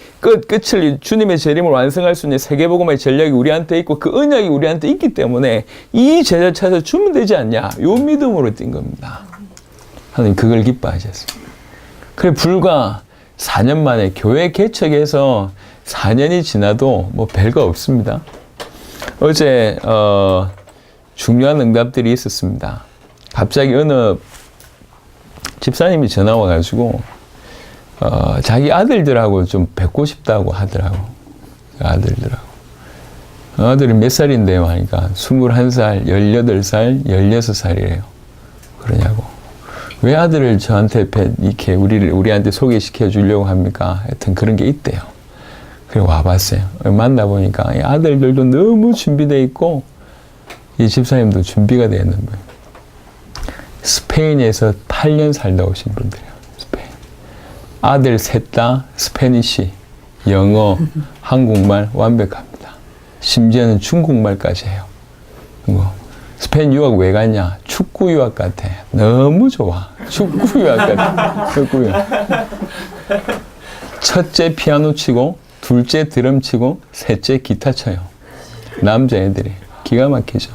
주님의 재림을 완성할 수 있는 세계복음의 전략이 우리한테 있고 그 언약이 우리한테 있기 때문에 이 제자 찾아 주면 되지 않냐. 요 믿음으로 뛴 겁니다. 하나님 그걸 기뻐하셨습니다. 그래 불과 4년 만에 교회 개척해서 4년이 지나도 뭐 별거 없습니다. 어제 중요한 응답들이 있었습니다. 갑자기 어느 집사님이 전화 와가지고 자기 아들들하고 좀 뵙고 싶다고 하더라고. 아들들하고. 아들이 몇 살인데요 하니까 21살, 18살, 16살이래요. 그러냐고. 왜 아들을 저한테 이렇게 우리한테 소개시켜 주려고 합니까? 하여튼 그런 게 있대요. 그래 와봤어요. 만나보니까 아들들도 너무 준비되어 있고 이 집사님도 준비가 되어 있는 거예요. 스페인에서 8년 살다 오신 분들이에요. 스페인. 아들 셋 다 스페니쉬, 영어, 한국말 완벽합니다. 심지어는 중국말까지 해요. 스페인 유학 왜 갔냐? 축구 유학 같아. 너무 좋아. 축구야, 아까. 축구야. 첫째 피아노 치고, 둘째 드럼 치고, 셋째 기타 쳐요. 남자애들이. 기가 막히죠.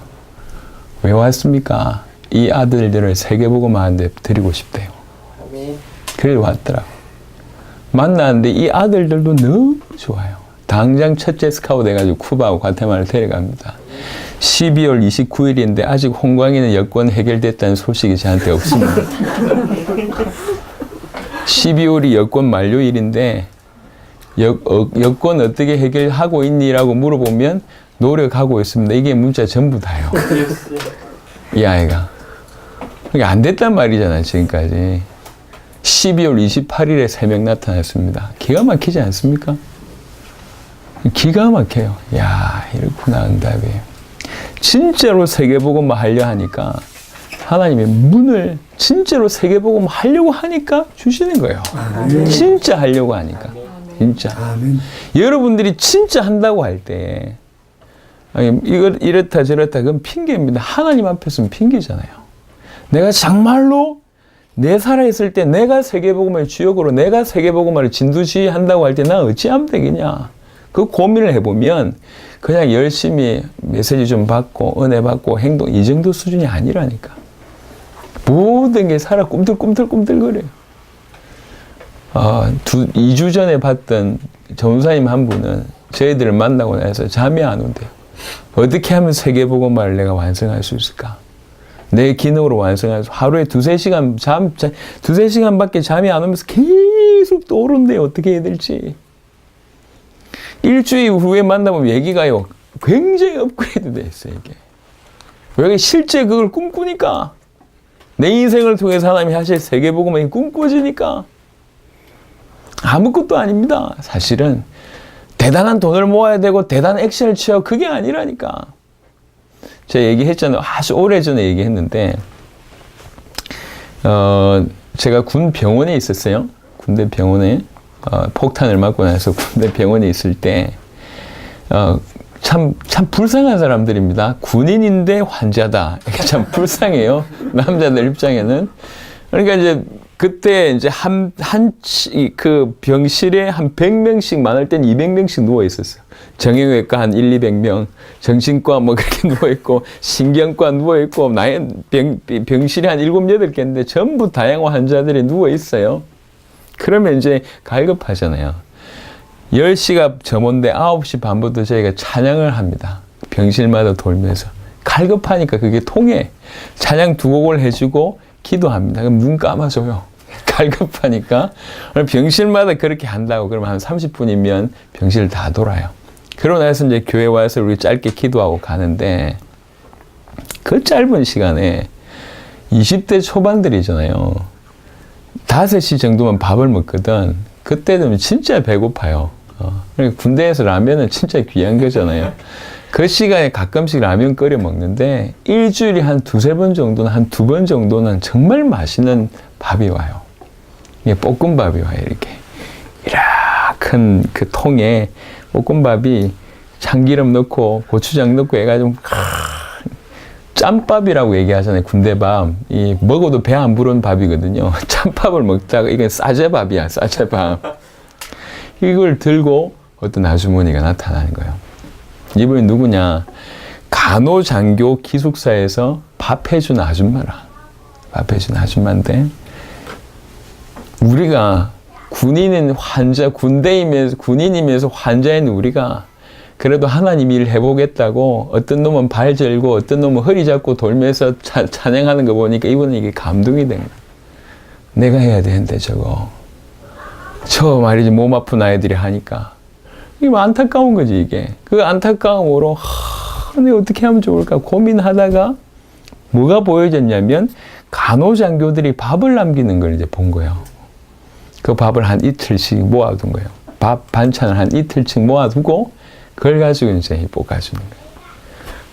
왜 왔습니까? 이 아들들을 세계복음 하는데 드리고 싶대요. 그래 왔더라고. 만났는데 이 아들들도 너무 좋아요. 당장 첫째 스카우트 해가지고 쿠바하고 과테말라를 데려갑니다. 12월 29일인데 아직 홍광이는 여권 해결됐다는 소식이 저한테 없습니다. 12월이 여권 만료일인데 여권 어떻게 해결하고 있니라고 물어보면 노력하고 있습니다. 이게 문자 전부 다요. 이 아이가. 그게 안 됐단 말이잖아요, 지금까지. 12월 28일에 3명 나타났습니다. 기가 막히지 않습니까? 기가 막혀요. 야, 이렇구나, 응답이에요. 진짜로 세계복음 하려 하니까 하나님의 문을 진짜로 세계복음 하려고 하니까 주시는 거예요. 진짜 하려고 하니까. 진짜. 여러분들이 진짜 한다고 할 때, 이걸 이렇다 저렇다 그건 핑계입니다. 하나님 앞에서는 핑계잖아요. 내가 정말로 내 살아있을 때 내가 세계복음을 주역으로 내가 세계복음을 진두지 한다고 할 때 나 어찌하면 되겠냐. 그 고민을 해보면 그냥 열심히 메시지 좀 받고 은혜 받고 행동 이 정도 수준이 아니라니까. 모든 게 살아 꿈틀꿈틀거려요. 2주 전에 봤던 전사님 한 분은 저희들을 만나고 나서 잠이 안 온대요. 어떻게 하면 세계복음을 내가 완성할 수 있을까? 내 기능으로 완성할 수, 하루에 2-3시간밖에 잠이 안 오면서 계속 떠오른대요. 어떻게 해야 될지. 일주일 후에 만나면 얘기가요. 굉장히 업그레이드 됐어요, 이게. 왜 실제 그걸 꿈꾸니까. 내 인생을 통해서 하나님이 하실 세계복음이 꿈꿔지니까. 아무것도 아닙니다. 사실은. 대단한 돈을 모아야 되고, 대단한 액션을 취하고, 그게 아니라니까. 제가 얘기했잖아요. 아주 오래전에 얘기했는데, 제가 군 병원에 있었어요. 군대 병원에. 폭탄을 맞고 나서 군대 병원에 있을 때, 참 불쌍한 사람들입니다. 군인인데 환자다. 이게 참 불쌍해요. 남자들 입장에는. 그러니까 이제, 그때 이제 그 병실에 한 100명씩 많을 땐 200명씩 누워 있었어요. 정형외과 한 200명, 정신과 뭐 그렇게 누워 있고, 신경과 누워 있고, 병실이 한 7, 8개인데 전부 다양한 환자들이 누워 있어요. 그러면 이제 갈급하잖아요. 10시가 점호인데 9시 반부터 저희가 찬양을 합니다. 병실마다 돌면서. 갈급하니까 그게 통해. 찬양 2곡을 해주고 기도합니다. 그럼 눈 감아줘요. 갈급하니까. 병실마다 그렇게 한다고 그러면 한 30분이면 병실 다 돌아요. 그러고 나서 이제 교회 와서 우리 짧게 기도하고 가는데 그 짧은 시간에 20대 초반들이잖아요. 5시 정도면 밥을 먹거든. 그때 되면 진짜 배고파요. 그러니까 군대에서 라면은 진짜 귀한 거잖아요. 그 시간에 가끔씩 라면 끓여 먹는데 일주일에 한 2-3번 정도는 한 2번 정도는 정말 맛있는 밥이 와요. 이게 볶음밥이 와요. 이렇게 큰 그 통에 볶음밥이 참기름 넣고 고추장 넣고 해가지고 짬밥이라고 얘기하잖아요. 군대밥. 이 먹어도 배 안 부른 밥이거든요. 짬밥을 먹다가 이건 싸제밥이야. 싸제밥. 이걸 들고 어떤 아주머니가 나타나는 거예요. 이분이 누구냐? 간호장교 기숙사에서 밥 해준 아줌마라. 밥 해준 아줌마인데 우리가 군인인 환자, 군인이면서 환자인 우리가 그래도 하나님 일 해보겠다고 어떤 놈은 발 절고 어떤 놈은 허리 잡고 돌면서 찬양하는 거 보니까 이분은 이게 감동이 된 거야. 내가 해야 되는데 저거. 저 말이지 몸 아픈 아이들이 하니까. 이게 안타까운 거지 이게. 그 안타까움으로 내가 어떻게 하면 좋을까 고민하다가 뭐가 보여졌냐면 간호장교들이 밥을 남기는 걸 이제 본 거예요. 그 밥을 한 이틀씩 모아둔 거예요. 밥 반찬을 한 이틀씩 모아두고 그걸 가지고 이제 볶아주는 거예요.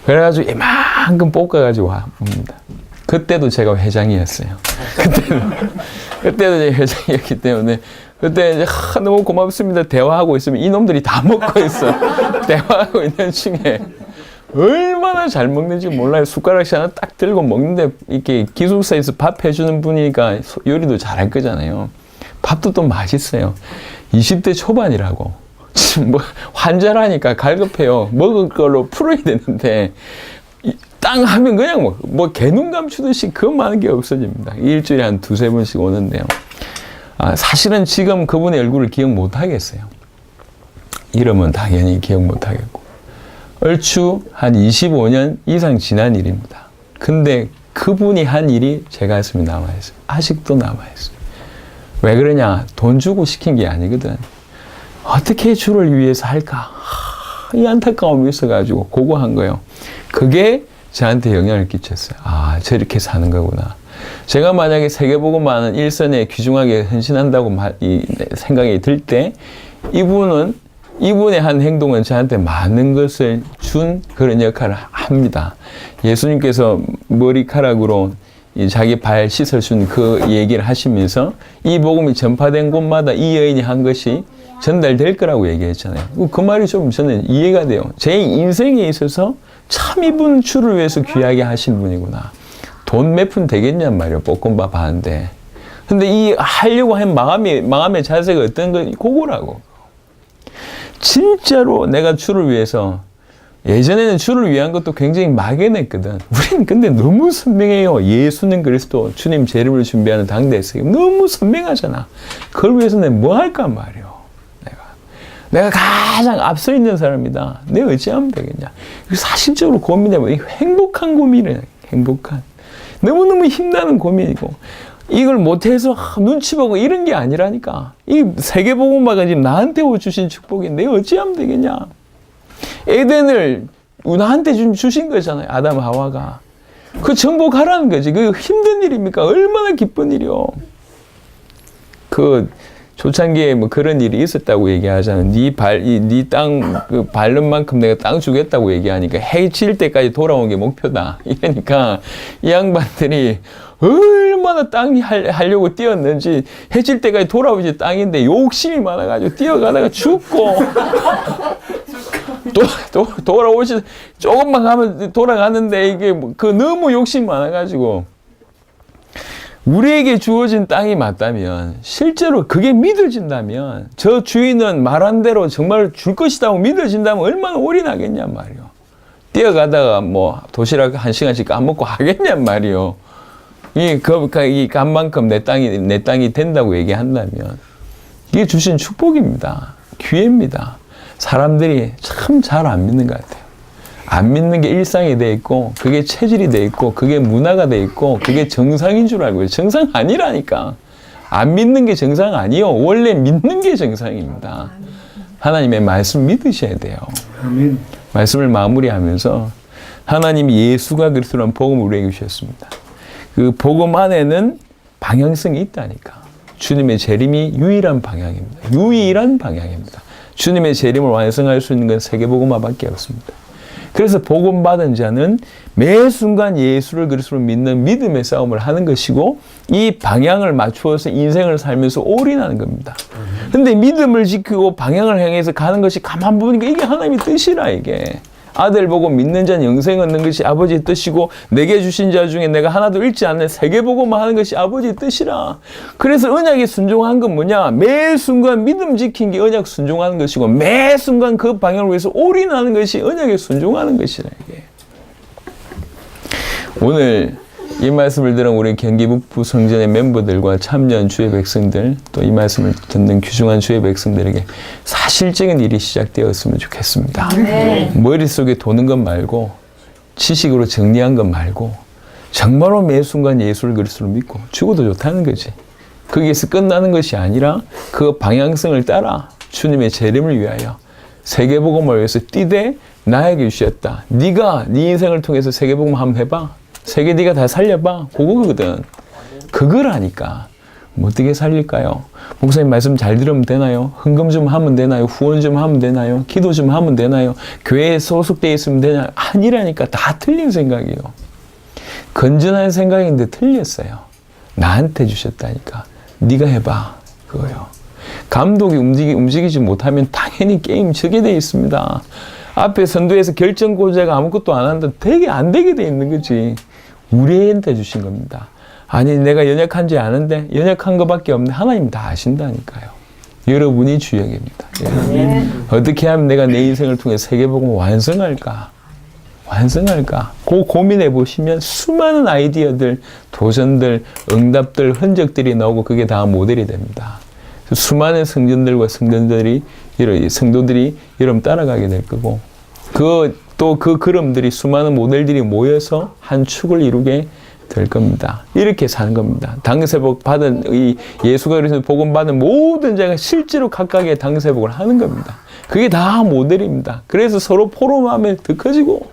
그래가지고 이만큼 볶아가지고 옵니다. 그때도 제가 회장이었어요. 그때도 제가 회장이었기 때문에 그때 이제 너무 고맙습니다. 대화하고 있으면 이놈들이 다 먹고 있어. 대화하고 있는 중에 얼마나 잘 먹는지 몰라요. 숟가락씩 하나 딱 들고 먹는데 이렇게 기숙사에서 밥 해주는 분이니까 요리도 잘할 거잖아요. 밥도 또 맛있어요. 20대 초반이라고. 지금 뭐 환자라니까 갈급해요. 먹을 걸로 풀어야 되는데 땅 하면 그냥 뭐 개눈 감추듯이 그 많은 게 없어집니다. 일주일에 한 두세 번씩 오는데요. 사실은 지금 그분의 얼굴을 기억 못 하겠어요. 이름은 당연히 기억 못 하겠고. 얼추 한 25년 이상 지난 일입니다. 근데 그분이 한 일이 제 가슴에 남아있어요. 아직도 남아있어요. 왜 그러냐? 돈 주고 시킨 게 아니거든. 어떻게 주를 위해서 할까? 이 안타까움이 있어가지고 그거 한 거예요. 그게 저한테 영향을 끼쳤어요. 저렇게 사는 거구나. 제가 만약에 세계복음화는 일선에 귀중하게 헌신한다고 생각이 들 때 이분의 한 행동은 저한테 많은 것을 준 그런 역할을 합니다. 예수님께서 머리카락으로 자기 발 씻어준 그 얘기를 하시면서 이 복음이 전파된 곳마다 이 여인이 한 것이 전달될 거라고 얘기했잖아요. 그 말이 좀 저는 이해가 돼요. 제 인생에 있어서 참 이분 주를 위해서 귀하게 하신 분이구나. 돈 몇 푼 되겠냔 말이에요. 볶음밥 하는데. 근데 이 하려고 한 마음의 자세가 어떤 거, 그거라고. 진짜로 내가 주를 위해서, 예전에는 주를 위한 것도 굉장히 막연했거든. 우리는 근데 너무 선명해요. 예수는 그리스도, 주님 재림을 준비하는 당대에서. 너무 선명하잖아. 그걸 위해서 내가 뭐 할까 말이에요. 내가 가장 앞서 있는 사람이다. 내가 어찌하면 되겠냐. 사실적으로 고민해보면 행복한 고민이에요. 행복한. 너무너무 힘나는 고민이고. 이걸 못해서 눈치 보고 이런 게 아니라니까. 이 세계복음화가 지금 나한테 주신 축복인데 내가 어찌하면 되겠냐. 에덴을 나한테 주신 거잖아요. 아담 하와가. 그 정복하라는 거지. 그 힘든 일입니까? 얼마나 기쁜 일이요. 초창기에 뭐 그런 일이 있었다고 얘기하잖아요. 네 땅, 밟는 만큼 내가 땅 주겠다고 얘기하니까 해 질 때까지 돌아온 게 목표다. 이러니까 이 양반들이 얼마나 땅이 하려고 뛰었는지 해 질 때까지 돌아오지 땅인데 욕심이 많아가지고 뛰어가다가 죽고 돌아오시 조금만 가면 돌아가는데 이게 너무 욕심이 많아가지고 우리에게 주어진 땅이 맞다면 실제로 그게 믿어진다면 저 주인은 말한 대로 정말 줄 것이라고 믿어진다면 얼마나 올인하겠냔 말이요. 뛰어가다가 뭐 도시락 1시간씩 까먹고 하겠냔 말이요. 이 값만큼 내 땅이 된다고 얘기한다면 이게 주신 축복입니다. 기회입니다. 사람들이 참 잘 안 믿는 것 같아요. 안 믿는 게 일상이 돼 있고 그게 체질이 돼 있고 그게 문화가 돼 있고 그게 정상인 줄 알고 정상 아니라니까. 안 믿는 게 정상 아니요. 원래 믿는 게 정상입니다. 하나님의 말씀 믿으셔야 돼요. 아멘. 말씀을 마무리하면서 하나님이 예수가 그리스도라는 복음을 우리에게 주셨습니다. 그 복음 안에는 방향성이 있다니까. 주님의 재림이 유일한 방향입니다. 유일한 방향입니다. 주님의 재림을 완성할 수 있는 건 세계복음화밖에 없습니다. 그래서 복음 받은 자는 매 순간 예수를 그리스도로 믿는 믿음의 싸움을 하는 것이고 이 방향을 맞추어서 인생을 살면서 올인하는 겁니다. 근데 믿음을 지키고 방향을 향해서 가는 것이 가만 보니까 이게 하나님의 뜻이라 이게. 아들 보고 믿는 자는 영생 얻는 것이 아버지의 뜻이고 내게 주신 자 중에 내가 하나도 잃지 않는 세계복음만 하는 것이 아버지의 뜻이라. 그래서 언약에 순종한 건 뭐냐? 매 순간 믿음 지킨 게 언약 순종하는 것이고 매 순간 그 방향을 위해서 올인하는 것이 언약에 순종하는 것이라 이게. 오늘 이 말씀을 들은 우리 경기 북부 성전의 멤버들과 참여한 주의 백성들 또 이 말씀을 듣는 귀중한 주의 백성들에게 사실적인 일이 시작되었으면 좋겠습니다. 네. 머릿속에 도는 것 말고 지식으로 정리한 것 말고 정말로 매 순간 예수를 그리스도로 믿고 죽어도 좋다는 거지. 거기에서 끝나는 것이 아니라 그 방향성을 따라 주님의 재림을 위하여 세계복음을 위해서 뛰되 나에게 주셨다. 네가 네 인생을 통해서 세계복음 한번 해봐. 세계 네가 다 살려봐. 그거거든. 그거라니까. 어떻게 살릴까요? 목사님 말씀 잘 들으면 되나요? 헌금 좀 하면 되나요? 후원 좀 하면 되나요? 기도 좀 하면 되나요? 교회에 소속되어 있으면 되나요? 아니라니까. 다 틀린 생각이에요. 건전한 생각인데 틀렸어요. 나한테 주셨다니까. 네가 해봐. 그거요. 감독이 움직이지 못하면 당연히 게임 저게 돼 있습니다. 앞에 선두에서 결정고자가 아무것도 안 한다. 되게 안 되게 돼 있는 거지. 우리한테 주신 겁니다. 아니 내가 연약한지 아는데 연약한 것밖에 없는데 하나님 다 아신다니까요. 여러분이 주역입니다. 어떻게 하면 내가 내 인생을 통해 세계복음을 완성할까? 그 고민해 보시면 수많은 아이디어들, 도전들, 응답들, 흔적들이 나오고 그게 다 모델이 됩니다. 수많은 성전들과 성도들이 여러분 따라가게 될 거고 또 그 그림들이 수많은 모델들이 모여서 한 축을 이루게 될 겁니다. 이렇게 사는 겁니다. 당세복 받은 이 예수가 그래서 복음 받은 모든 자가 실제로 각각의 당세복을 하는 겁니다. 그게 다 모델입니다. 그래서 서로 포럼하면 더 커지고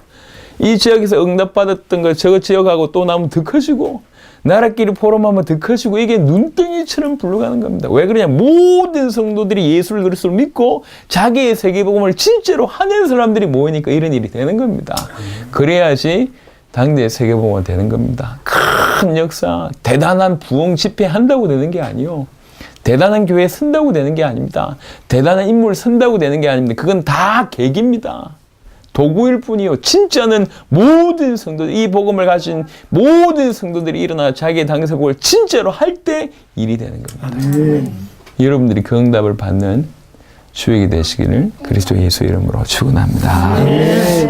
이 지역에서 응답받았던 걸 저 지역하고 또 나면 더 커지고 나라끼리 포럼하면 더 커지고 이게 눈덩이처럼 불러가는 겁니다. 왜 그러냐? 모든 성도들이 예수를 그리스도를 믿고 자기의 세계복음을 진짜로 하는 사람들이 모이니까 이런 일이 되는 겁니다. 그래야지 당대의 세계복음이 되는 겁니다. 큰 역사, 대단한 부흥 집회 한다고 되는 게 아니요. 대단한 교회 선다고 되는 게 아닙니다. 대단한 인물 선다고 되는 게 아닙니다. 그건 다 계기입니다. 도구일 뿐이요. 진짜는 모든 성도들, 이 복음을 가진 모든 성도들이 일어나 자기의 당세복을 진짜로 할 때 일이 되는 겁니다. 여러분들이 그 응답을 받는 주역이 되시기를 그리스도 예수 이름으로 축원합니다.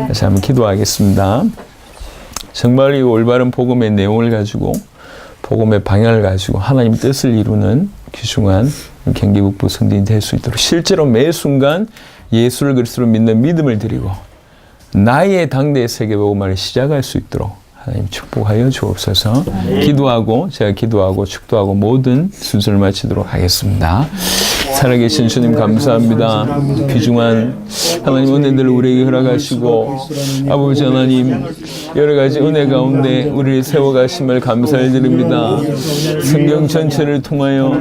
다시 한번 기도하겠습니다. 정말 이 올바른 복음의 내용을 가지고 복음의 방향을 가지고 하나님 뜻을 이루는 귀중한 경기북부 성도인이 될 수 있도록 실제로 매 순간 예수를 그리스도로 믿는 믿음을 드리고 나의 당대의 세계복음을 시작할 수 있도록 하나님 축복하여 주옵소서. 제가 기도하고 축도하고 모든 순서를 마치도록 하겠습니다. 살아계신 주님 감사합니다. 귀중한 하나님 은혜들을 우리에게 허락하시고 아버지 하나님 여러 가지 은혜 가운데 우리를 세워가심을 감사드립니다. 성경 전체를 통하여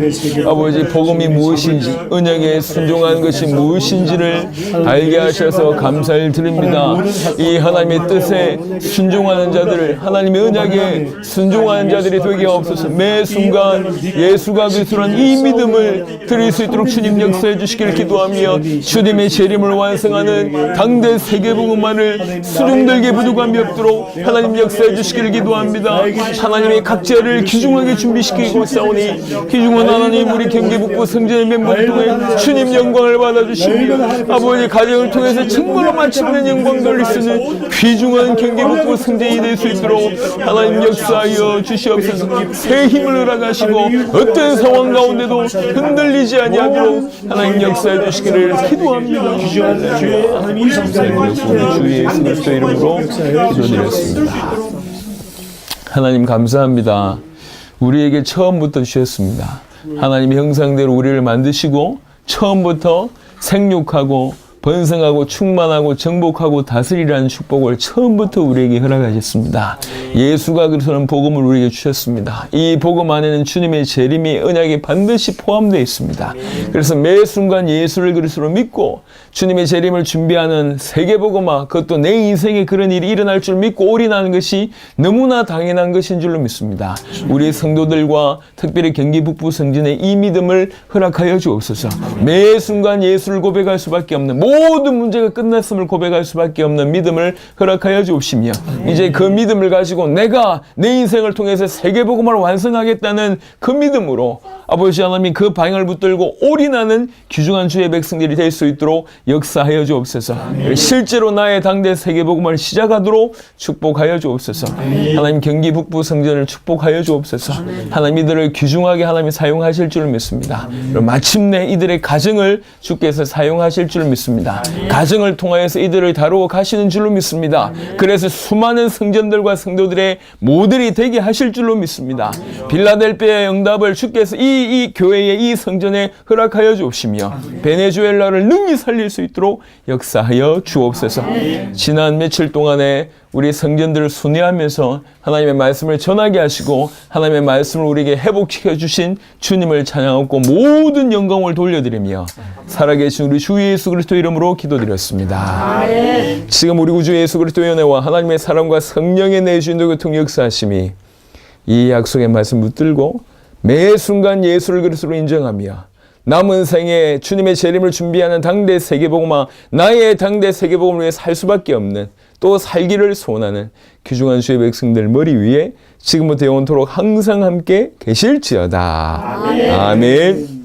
아버지 복음이 무엇인지 언약에 순종한 것이 무엇인지를 알게 하셔서 감사를 드립니다. 이 하나님의 뜻에 순종하는 자들을 하나님의 언약에 순종하는 자들이 되게 없어서 매 순간 예수가 그리스도란 이 믿음을 드릴 수 있도록 주님 역사해 주시기를 기도하며 주님의 재림을 완성하는 당대 세계복음만을 수종들게 부족함이 없도록 하나님 역사해 주시기를 기도합니다. 하나님의 각자를 귀중하게 준비시키고 싸우니 귀중한 하나님 우리 경기북부 성전의 멤버를 통해 주님 영광을 받아주시며 아버지 가정을 통해서 정말로 마침내 영광 돌릴 수 있는 귀중한 경기북부 성전이 될 수 있도록 하나님 역사하여 주시옵소서. 새 힘을 허락하시고 어떤 상황 가운데도 흔들리지 아니하도록 하나님 역사해 주시기를 기도합니다. 주 예수 그리스도 이름으로 기도드렸습니다. 하나님 감사합니다. 우리에게 처음부터 주셨습니다. 하나님의 형상대로 우리를 만드시고 처음부터 생육하고 번성하고 충만하고 정복하고 다스리라는 축복을 처음부터 우리에게 허락하셨습니다. 예수가 그리스도는 복음을 우리에게 주셨습니다. 이 복음 안에는 주님의 재림이 언약에 반드시 포함되어 있습니다. 그래서 매 순간 예수를 그리스도로 믿고 주님의 재림을 준비하는 세계복음화, 그것도 내 인생에 그런 일이 일어날 줄 믿고 올인하는 것이 너무나 당연한 것인 줄로 믿습니다. 우리 성도들과 특별히 경기 북부 성전의 이 믿음을 허락하여 주옵소서. 매 순간 예수를 고백할 수밖에 없는 모든 문제가 끝났음을 고백할 수밖에 없는 믿음을 허락하여 주옵시며 이제 그 믿음을 가지고 내가 내 인생을 통해서 세계복음을 완성하겠다는 그 믿음으로 아버지 하나님 그 방향을 붙들고 올인하는 귀중한 주의 백성들이 될 수 있도록 역사하여 주옵소서. 실제로 나의 당대 세계복음을 시작하도록 축복하여 주옵소서. 하나님 경기 북부 성전을 축복하여 주옵소서. 하나님 이들을 귀중하게 하나님이 사용하실 줄 믿습니다. 마침내 이들의 가정을 주께서 사용하실 줄 믿습니다. 가정을 통하여서 이들을 다루어 가시는 줄로 믿습니다. 그래서 수많은 성전들과 성도들의 모델이 되게 하실 줄로 믿습니다. 빌라델피아의 응답을 주께서 이 교회에 이 성전에 허락하여 주옵시며 베네수엘라를 능히 살릴 수 있도록 역사하여 주옵소서. 지난 며칠 동안에 우리 성전들을 순회하면서 하나님의 말씀을 전하게 하시고 하나님의 말씀을 우리에게 회복시켜 주신 주님을 찬양하고 모든 영광을 돌려드리며 살아계신 우리 주 예수 그리스도 이름으로 기도드렸습니다. 지금 우리 구주 예수 그리스도의 은혜와 하나님의 사랑과 성령의 내주인도 교통 역사하심이 이 약속의 말씀 붙들고 매 순간 예수를 그리스도로 인정하며 남은 생에 주님의 재림을 준비하는 당대 세계복음화, 나의 당대 세계복음을 위해 살 수밖에 없는, 또 살기를 소원하는 귀중한 주의 백성들 머리 위에 지금부터 영원토록 항상 함께 계실지어다. 아멘. 아멘.